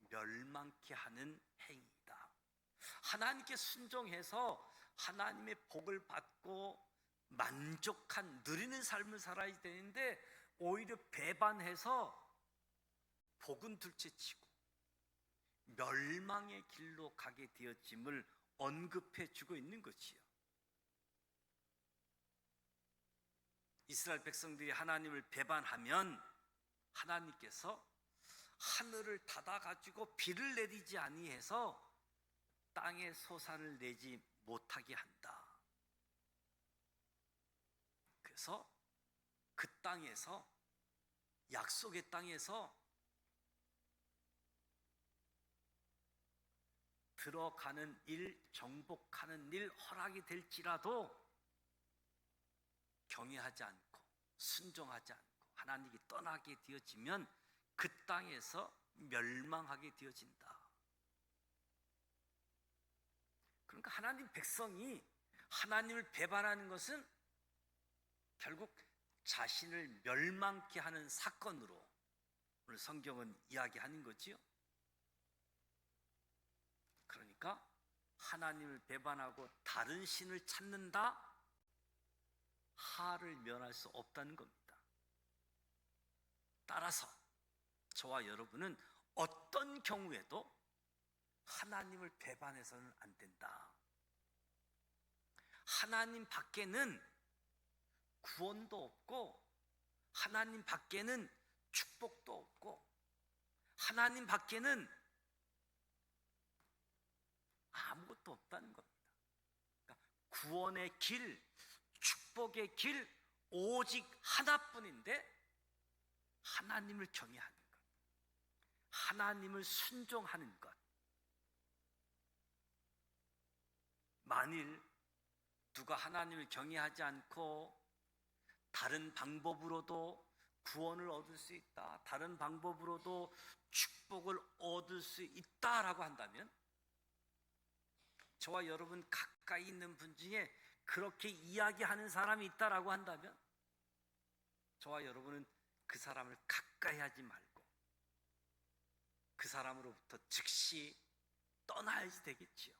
멸망케 하는 행위이다. 하나님께 순종해서 하나님의 복을 받고 만족한 누리는 삶을 살아야 되는데 오히려 배반해서 복은 둘째치고 멸망의 길로 가게 되어짐을 언급해 주고 있는 것이요. 이스라엘 백성들이 하나님을 배반하면 하나님께서 하늘을 닫아 가지고 비를 내리지 아니해서 땅에 소산을 내지 못하게 한다. 그래서 그 땅에서, 약속의 땅에서 들어가는 일, 정복하는 일 허락이 될지라도 경외하지 않고 순종하지 않고 하나님이 떠나게 되어지면 그 땅에서 멸망하게 되어진다. 그러니까 하나님 백성이 하나님을 배반하는 것은 결국 자신을 멸망케 하는 사건으로 오늘 성경은 이야기하는 거지요. 그러니까 하나님을 배반하고 다른 신을 찾는다? 하를 면할 수 없다는 겁니다. 따라서 저와 여러분은 어떤 경우에도 하나님을 배반해서는 안 된다. 하나님 밖에는 구원도 없고 하나님 밖에는 축복도 없고 하나님 밖에는 아무것도 없다는 겁니다. 그러니까 구원의 길, 축복의 길 오직 하나뿐인데 하나님을 경외하는 것, 하나님을 순종하는 것. 만일 누가 하나님을 경외하지 않고 다른 방법으로도 구원을 얻을 수 있다, 다른 방법으로도 축복을 얻을 수 있다라고 한다면, 저와 여러분 가까이 있는 분 중에 그렇게 이야기하는 사람이 있다라고 한다면, 저와 여러분은 그 사람을 가까이 하지 말고 그 사람으로부터 즉시 떠나야지 되겠지요.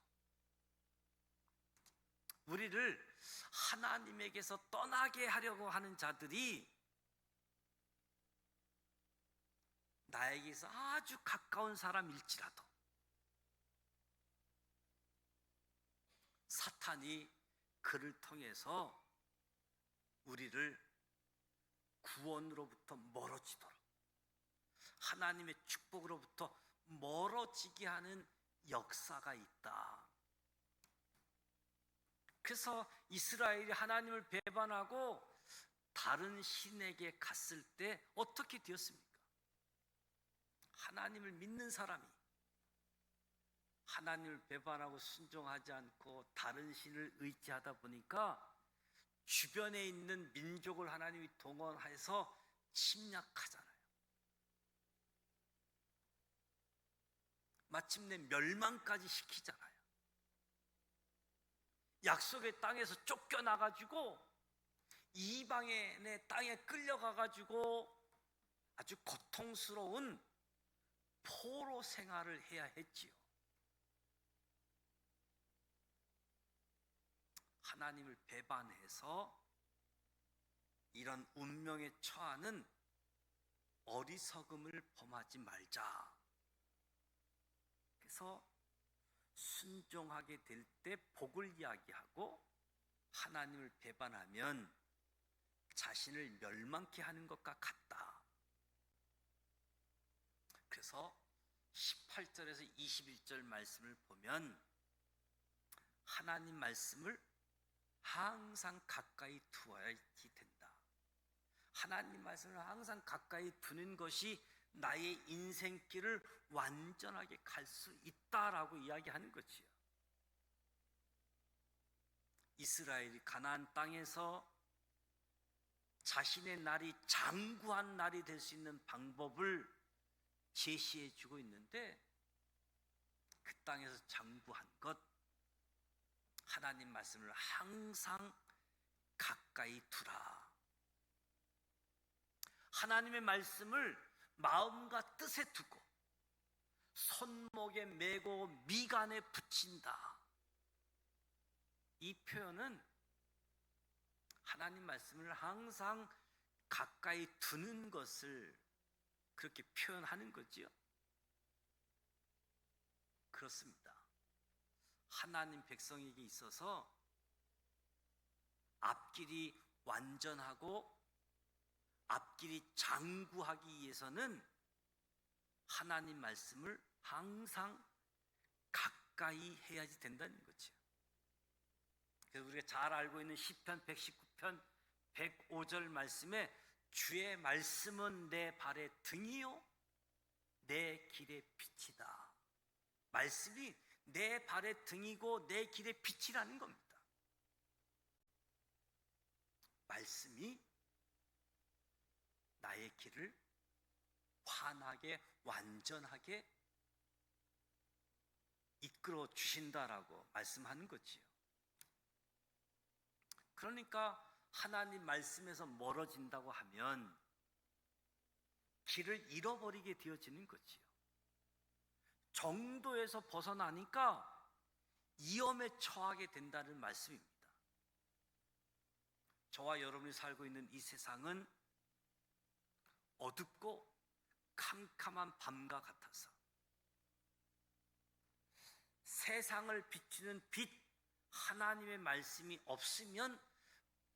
우리를 하나님에게서 떠나게 하려고 하는 자들이 나에게서 아주 가까운 사람일지라도 사탄이 그를 통해서 우리를 구원으로부터 멀어지도록, 하나님의 축복으로부터 멀어지게 하는 역사가 있다. 그래서 이스라엘이 하나님을 배반하고 다른 신에게 갔을 때 어떻게 되었습니까? 하나님을 믿는 사람이 하나님을 배반하고 순종하지 않고 다른 신을 의지하다 보니까 주변에 있는 민족을 하나님이 동원해서 침략하잖아요. 마침내 멸망까지 시키잖아요. 약속의 땅에서 쫓겨나가지고 이방인의 땅에 끌려가가지고 아주 고통스러운 포로 생활을 해야 했지요. 하나님을 배반해서 이런 운명에 처하는 어리석음을 범하지 말자. 그래서 순종하게 될 때 복을 이야기하고, 하나님을 배반하면 자신을 멸망케 하는 것과 같다. 그래서 18절에서 21절 말씀을 보면 하나님 말씀을 항상 가까이 두어야지 된다. 하나님 말씀을 항상 가까이 두는 것이 나의 인생길을 완전하게 갈 수 있다라고 이야기하는 거지요. 이스라엘이 가나안 땅에서 자신의 날이 장구한 날이 될 수 있는 방법을 제시해 주고 있는데, 그 땅에서 장구한 것, 하나님 말씀을 항상 가까이 두라. 하나님의 말씀을 마음과 뜻에 두고 손목에 메고 미간에 붙인다. 이 표현은 하나님 말씀을 항상 가까이 두는 것을 그렇게 표현하는 거지요. 그렇습니다. 하나님 백성에게 있어서 앞길이 완전하고 앞길이 장구하기 위해서는 하나님 말씀을 항상 가까이 해야지 된다는 거죠. 그래서 우리가 잘 알고 있는 시편 119편 105절 말씀에 주의 말씀은 내 발의 등이요 내 길의 빛이다. 말씀이 내 발의 등이고 내 길의 빛이라는 겁니다. 말씀이 나의 길을 환하게 완전하게 이끌어 주신다라고 말씀하는 거지요. 그러니까 하나님 말씀에서 멀어진다고 하면 길을 잃어버리게 되어지는 거지요. 정도에서 벗어나니까 위험에 처하게 된다는 말씀입니다. 저와 여러분이 살고 있는 이 세상은 어둡고 캄캄한 밤과 같아서 세상을 비추는 빛, 하나님의 말씀이 없으면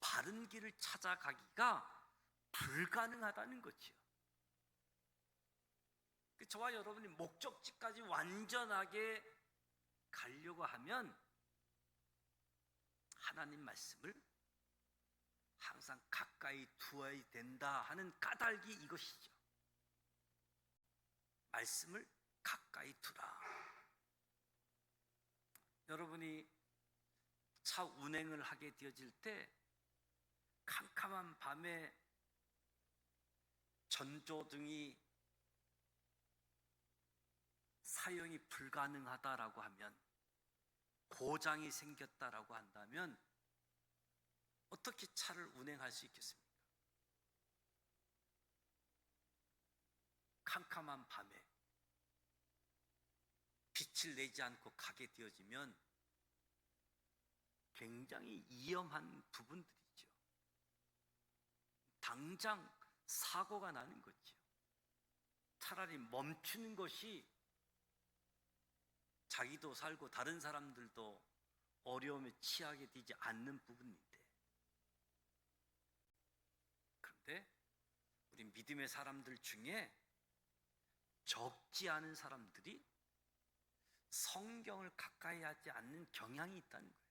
바른 길을 찾아가기가 불가능하다는 거지요. 저와 여러분이 목적지까지 완전하게 가려고 하면 하나님 말씀을 항상 가까이 두어야 된다 하는 까닭이 이것이죠. 말씀을 가까이 두라. 여러분이 차 운행을 하게 되어질 때 캄캄한 밤에 전조등이 사용이 불가능하다라고 하면, 고장이 생겼다라고 한다면 어떻게 차를 운행할 수 있겠습니까? 캄캄한 밤에 빛을 내지 않고 가게 되어지면 굉장히 위험한 부분들이죠. 당장 사고가 나는 거죠. 차라리 멈추는 것이 자기도 살고 다른 사람들도 어려움에 취하게 되지 않는 부분인데, 그런데 우리 믿음의 사람들 중에 적지 않은 사람들이 성경을 가까이 하지 않는 경향이 있다는 거예요.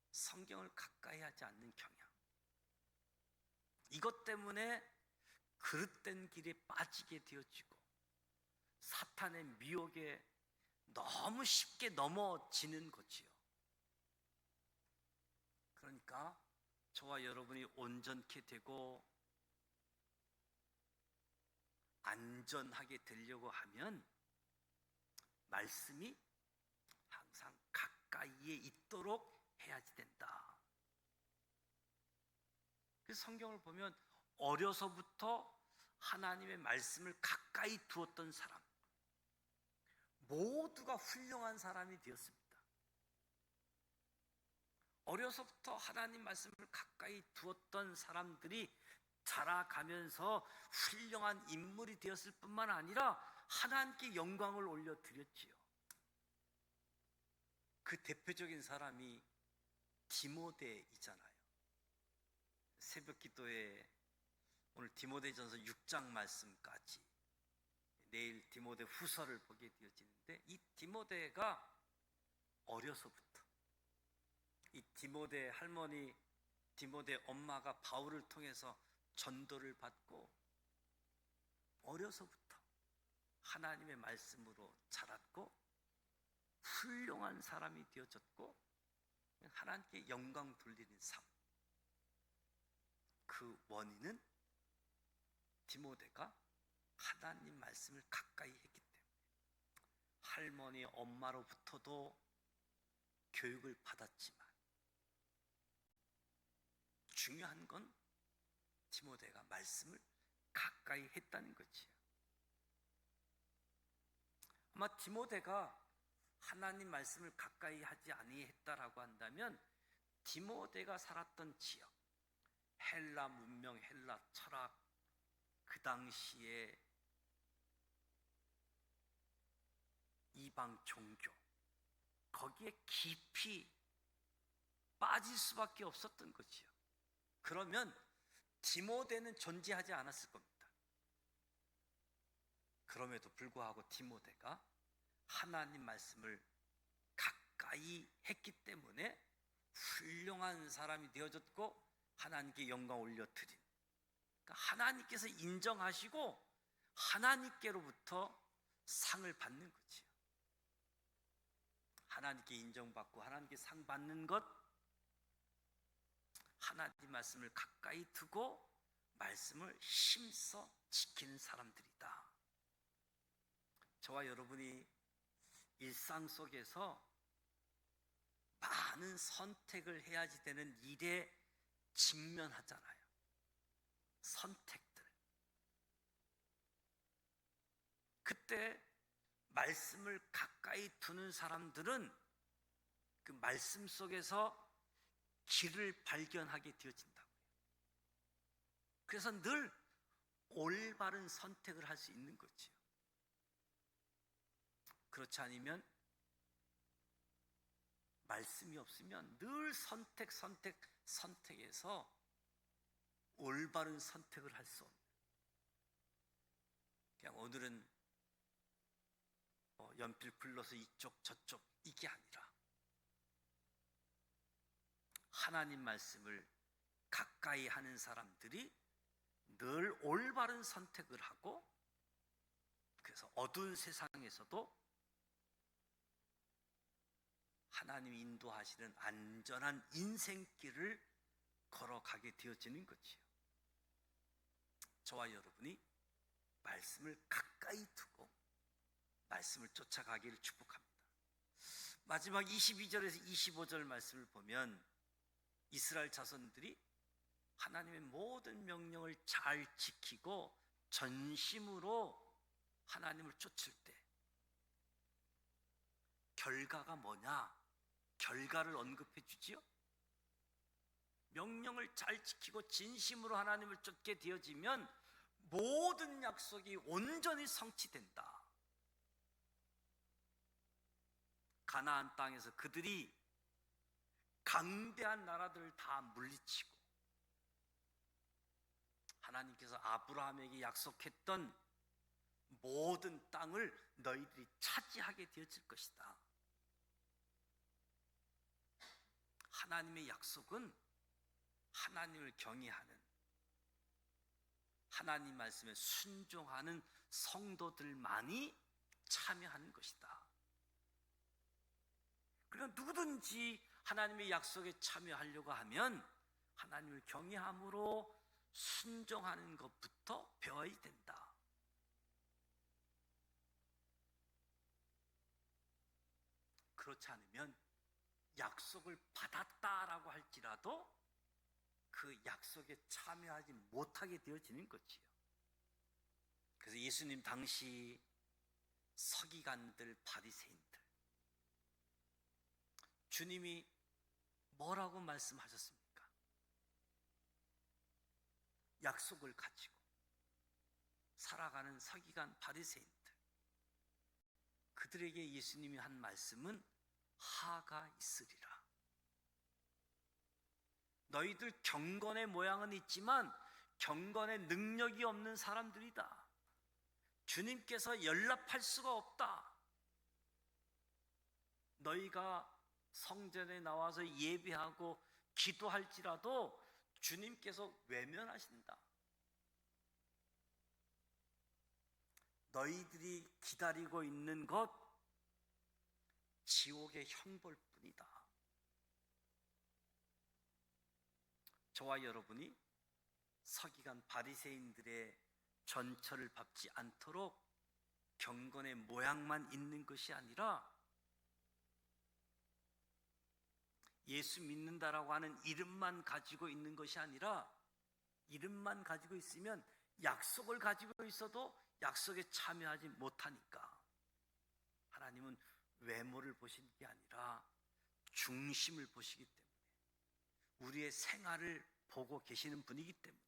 성경을 가까이 하지 않는 경향. 이것 때문에 그릇된 길에 빠지게 되어지고 사탄의 미혹에 너무 쉽게 넘어지는 거지요. 그러니까 저와 여러분이 온전케 되고 안전하게 되려고 하면 말씀이 항상 가까이에 있도록 해야지 된다. 그래서 성경을 보면 어려서부터 하나님의 말씀을 가까이 두었던 사람, 모두가 훌륭한 사람이 되었습니다. 어려서부터 하나님 말씀을 가까이 두었던 사람들이 자라가면서 훌륭한 인물이 되었을 뿐만 아니라 하나님께 영광을 올려드렸지요. 그 대표적인 사람이 디모데이잖아요. 새벽 기도에 오늘 디모데전서 6장 말씀까지, 내일 디모데 후서를 보게 되어지는데, 이 디모데가 어려서부터, 이 디모데 할머니, 디모데 엄마가 바울을 통해서 전도를 받고 어려서부터 하나님의 말씀으로 자랐고 훌륭한 사람이 되어졌고 하나님께 영광 돌리는 삶. 그 원인은 디모데가 하나님 말씀을 가까이 했기 때문에, 할머니 엄마로부터도 교육을 받았지만 중요한 건 디모데가 말씀을 가까이 했다는 거지요. 아마 디모데가 하나님 말씀을 가까이 하지 아니했다라고 한다면 디모데가 살았던 지역, 헬라 문명, 헬라 철학, 그 당시에 이방 종교, 거기에 깊이 빠질 수밖에 없었던 거지요. 그러면 디모데는 존재하지 않았을 겁니다. 그럼에도 불구하고 디모데가 하나님 말씀을 가까이 했기 때문에 훌륭한 사람이 되어졌고 하나님께 영광 올려드린, 그러니까 하나님께서 인정하시고 하나님께로부터 상을 받는 거지요. 하나님께 인정받고 하나님께 상 받는 것, 하나님 말씀을 가까이 두고 말씀을 힘써 지키는 사람들이다. 저와 여러분이 일상 속에서 많은 선택을 해야지 되는 일에 직면하잖아요. 선택들. 그때 말씀을 가까이 두는 사람들은 그 말씀 속에서 길을 발견하게 되어진다고요. 그래서 늘 올바른 선택을 할 수 있는 거지요. 그렇지 않으면 말씀이 없으면 늘 선택에서 올바른 선택을 할 수 없는, 그냥 오늘은 연필 굴러서 이쪽 저쪽 이게 아니라 하나님 말씀을 가까이 하는 사람들이 늘 올바른 선택을 하고, 그래서 어두운 세상에서도 하나님이 인도하시는 안전한 인생길을 걸어가게 되어지는 거지요. 저와 여러분이 말씀을 가까이 두고 말씀을 쫓아가기를 축복합니다. 마지막 22절에서 25절 말씀을 보면 이스라엘 자손들이 하나님의 모든 명령을 잘 지키고 전심으로 하나님을 쫓을 때 결과가 뭐냐? 결과를 언급해 주지요. 명령을 잘 지키고 진심으로 하나님을 쫓게 되어지면 모든 약속이 온전히 성취된다. 가나안 땅에서 그들이 강대한 나라들을 다 물리치고 하나님께서 아브라함에게 약속했던 모든 땅을 너희들이 차지하게 되어질 것이다. 하나님의 약속은 하나님을 경외하는, 하나님 말씀에 순종하는 성도들만이 참여하는 것이다. 그러니까 누구든지 하나님의 약속에 참여하려고 하면 하나님을 경외함으로 순종하는 것부터 배워야 된다. 그렇지 않으면 약속을 받았다라고 할지라도 그 약속에 참여하지 못하게 되어지는 거지요. 그래서 예수님 당시 서기관들, 바리새인들, 주님이 뭐라고 말씀하셨습니까? 약속을 가지고 살아가는 서기관, 바리새인들, 그들에게 예수님이 한 말씀은 하가 있으리라. 너희들 경건의 모양은 있지만 경건의 능력이 없는 사람들이다. 주님께서 연락할 수가 없다. 너희가 성전에 나와서 예배하고 기도할지라도 주님께서 외면하신다. 너희들이 기다리고 있는 것 지옥의 형벌뿐이다. 저와 여러분이 서기관 바리새인들의 전철을 밟지 않도록 경건의 모양만 있는 것이 아니라 예수 믿는다라고 하는 이름만 가지고 있는 것이 아니라, 이름만 가지고 있으면 약속을 가지고 있어도 약속에 참여하지 못하니까 하나님은 외모를 보시는 게 아니라 중심을 보시기 때문에, 우리의 생활을 보고 계시는 분이기 때문에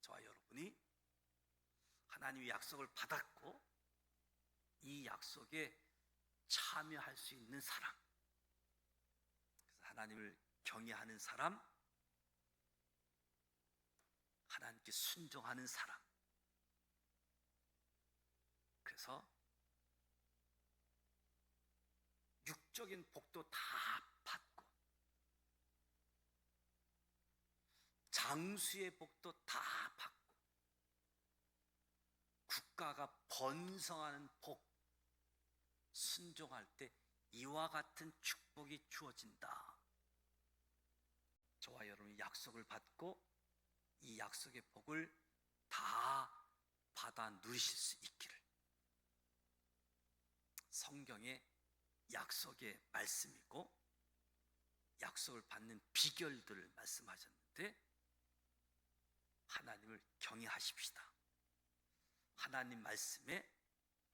저와 여러분이 하나님의 약속을 받았고 이 약속에 참여할 수 있는 사람, 그래서 하나님을 경외하는 사람, 하나님께 순종하는 사람, 그래서 육적인 복도 다 받고 장수의 복도 다 받고 국가가 번성하는 복, 순종할 때 이와 같은 축복이 주어진다. 저와 여러분이 약속을 받고 이 약속의 복을 다 받아 누리실 수 있기를. 성경의 약속의 말씀이고 약속을 받는 비결들을 말씀하셨는데, 하나님을 경외하십시다. 하나님 말씀에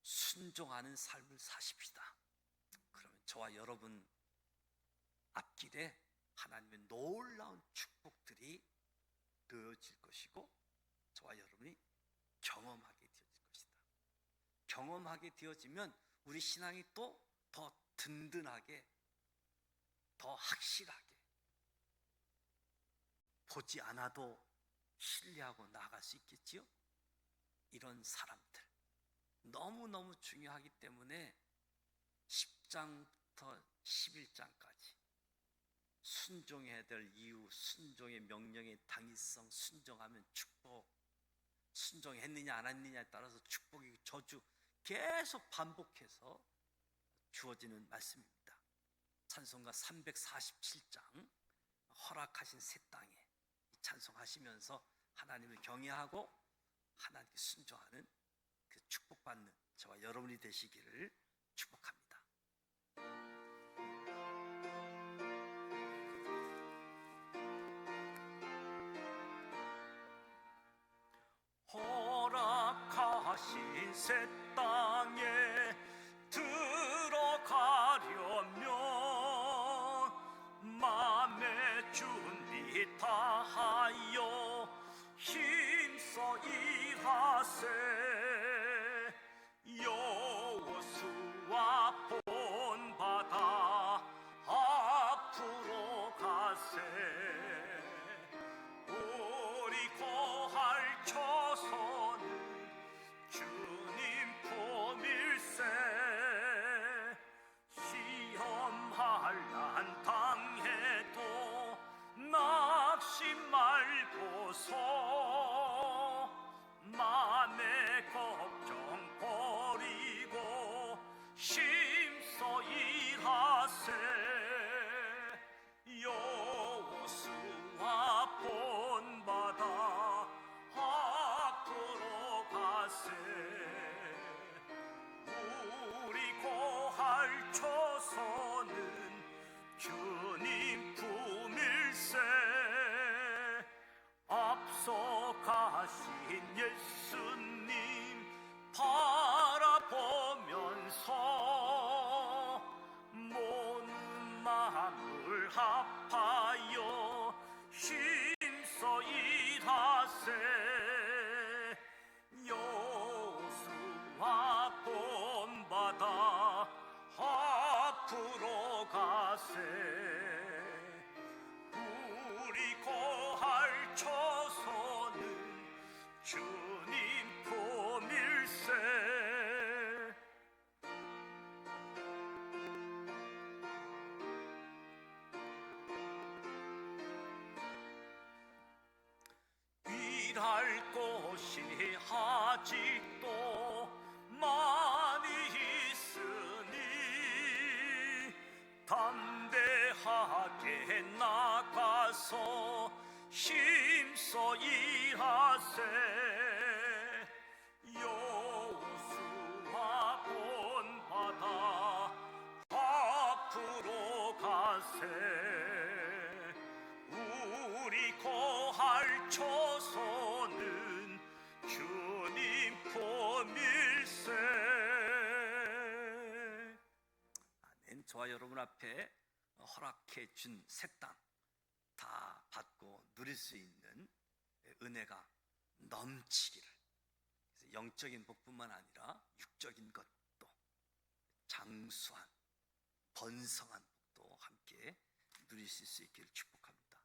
순종하는 삶을 사십시다. 그러면 저와 여러분 앞길에 하나님의 놀라운 축복들이 되어질 것이고 저와 여러분이 경험하게 되어질 것이다. 경험하게 되어지면 우리 신앙이 또 더 든든하게, 더 확실하게, 보지 않아도 신뢰하고 나아갈 수 있겠지요. 이런 사람들, 너무너무 중요하기 때문에 10장부터 11장까지 순종해야 될 이유, 순종의 명령의 당위성, 순종하면 축복, 순종했느냐 안 했느냐에 따라서 축복이 저주 계속 반복해서 주어지는 말씀입니다. 찬송가 347장 허락하신 새 땅에 찬송하시면서 하나님을 경외하고 하나님께 순종하는 그 축복받는 저와 여러분이 되시기를 축복합니다. 허락하신 새 땅에 들어가려면 맘의 준비 다하여 힘써 일하세. 여호수아 본받아 앞으로 가세. 우리 거할 처소는 주님 품일세. 시험한란 당해도 낙심 말고서 맘의 걱정 버리고 힘써 일하세. 여호수아 본받아 앞으로 가세. 우리 거할 처소는 주님 품일세. 앞서 가신 예수님 바라보면서 모든 마음을 합하여 힘써 일하세. 여호수아 본받아 앞으로 가세. 우리 거할 처소는 주님 품일세. 일할 곳이 아직도 많이 있으니 담대하게 나가서 힘써 일하세. 여호수아 본받아 앞으로 가세. 우리 거할 처소는 주님 품일세. 아멘. 저와 여러분 앞에 허락해 준 새 땅 다 받고 누릴 수 있는 은혜가 넘치기를, 그래서 영적인 복뿐만 아니라 육적인 것도 장수한 번성한 복도 함께 누리실 수 있기를 축복합니다.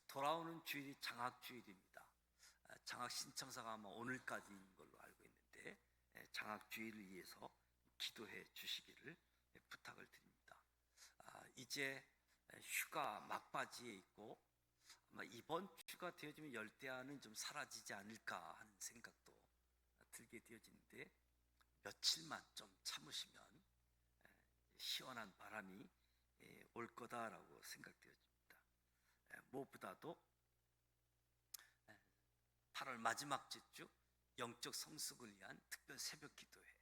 돌아오는 주일이 장학주일입니다. 장학 신청서가 아마 오늘까지인 걸로 알고 있는데 장학주일을 위해서 기도해 주시기를 부탁을 드립니다. 이제 휴가 막바지에 있고 아마 이번 주가 되어지면 열대야는 좀 사라지지 않을까 하는 생각도 들게 되어지는데 며칠만 좀 참으시면 시원한 바람이 올 거다라고 생각되어집니다. 무엇보다도 8월 마지막 주 영적 성숙을 위한 특별 새벽 기도회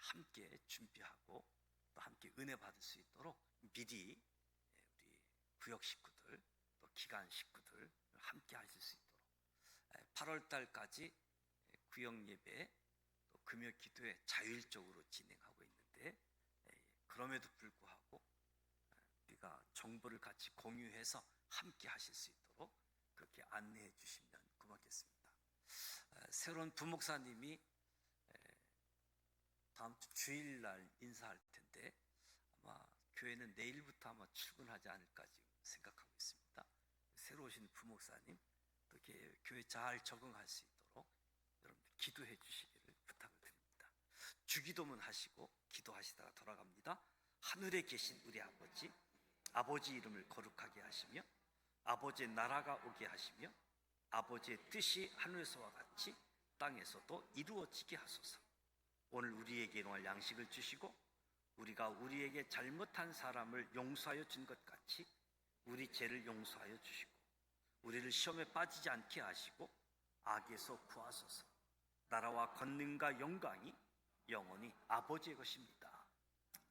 함께 준비하고 또 함께 은혜 받을 수 있도록 미리 우리 구역 식구들 또 기관 식구들 함께 하실 수 있도록 8월 달까지 구역 예배 또 금요 기도회 자율적으로 진행하고 있는데 그럼에도 불구하고 우리가 정보를 같이 공유해서 함께 하실 수 있도록 그렇게 안내해 주시면 고맙겠습니다. 새로운 부목사님이 다음 주 주일날 인사할 텐데 아마 교회는 내일부터 아마 출근하지 않을까 지금 생각하고 있습니다. 새로 오신 부목사님 또 이렇게 교회 잘 적응할 수 있도록 여러분들 기도해 주시기를 부탁을 드립니다. 주기도문 하시고 기도하시다가 돌아갑니다. 하늘에 계신 우리 아버지, 아버지 이름을 거룩하게 하시며 아버지의 나라가 오게 하시며 아버지의 뜻이 하늘에서와 같이 땅에서도 이루어지게 하소서. 오늘 우리에게 일용할 양식을 주시고 우리가 우리에게 잘못한 사람을 용서하여 준 것 같이 우리 죄를 용서하여 주시고 우리를 시험에 빠지지 않게 하시고 악에서 구하소서. 나라와 권능과 영광이 영원히 아버지의 것입니다.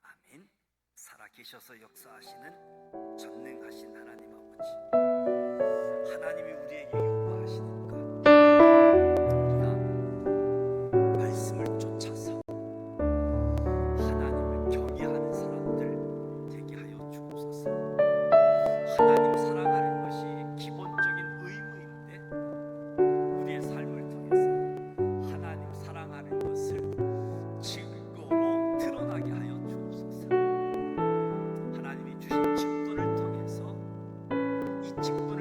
아멘. 살아계셔서 역사하시는 전능하신 하나님 아버지, 하나님이 우리에게 요구하시는 것, 우리가 말씀을 쫓아서 하나님을 경외하는 사람들 되게 하여 주옵소서. 하나님 사랑하는 것이 기본적인 의무인데 우리의 삶을 통해서 하나님 사랑하는 것을 증거로 드러나게 하여 주옵소서. 하나님이 주신 직분을 통해서 이 직분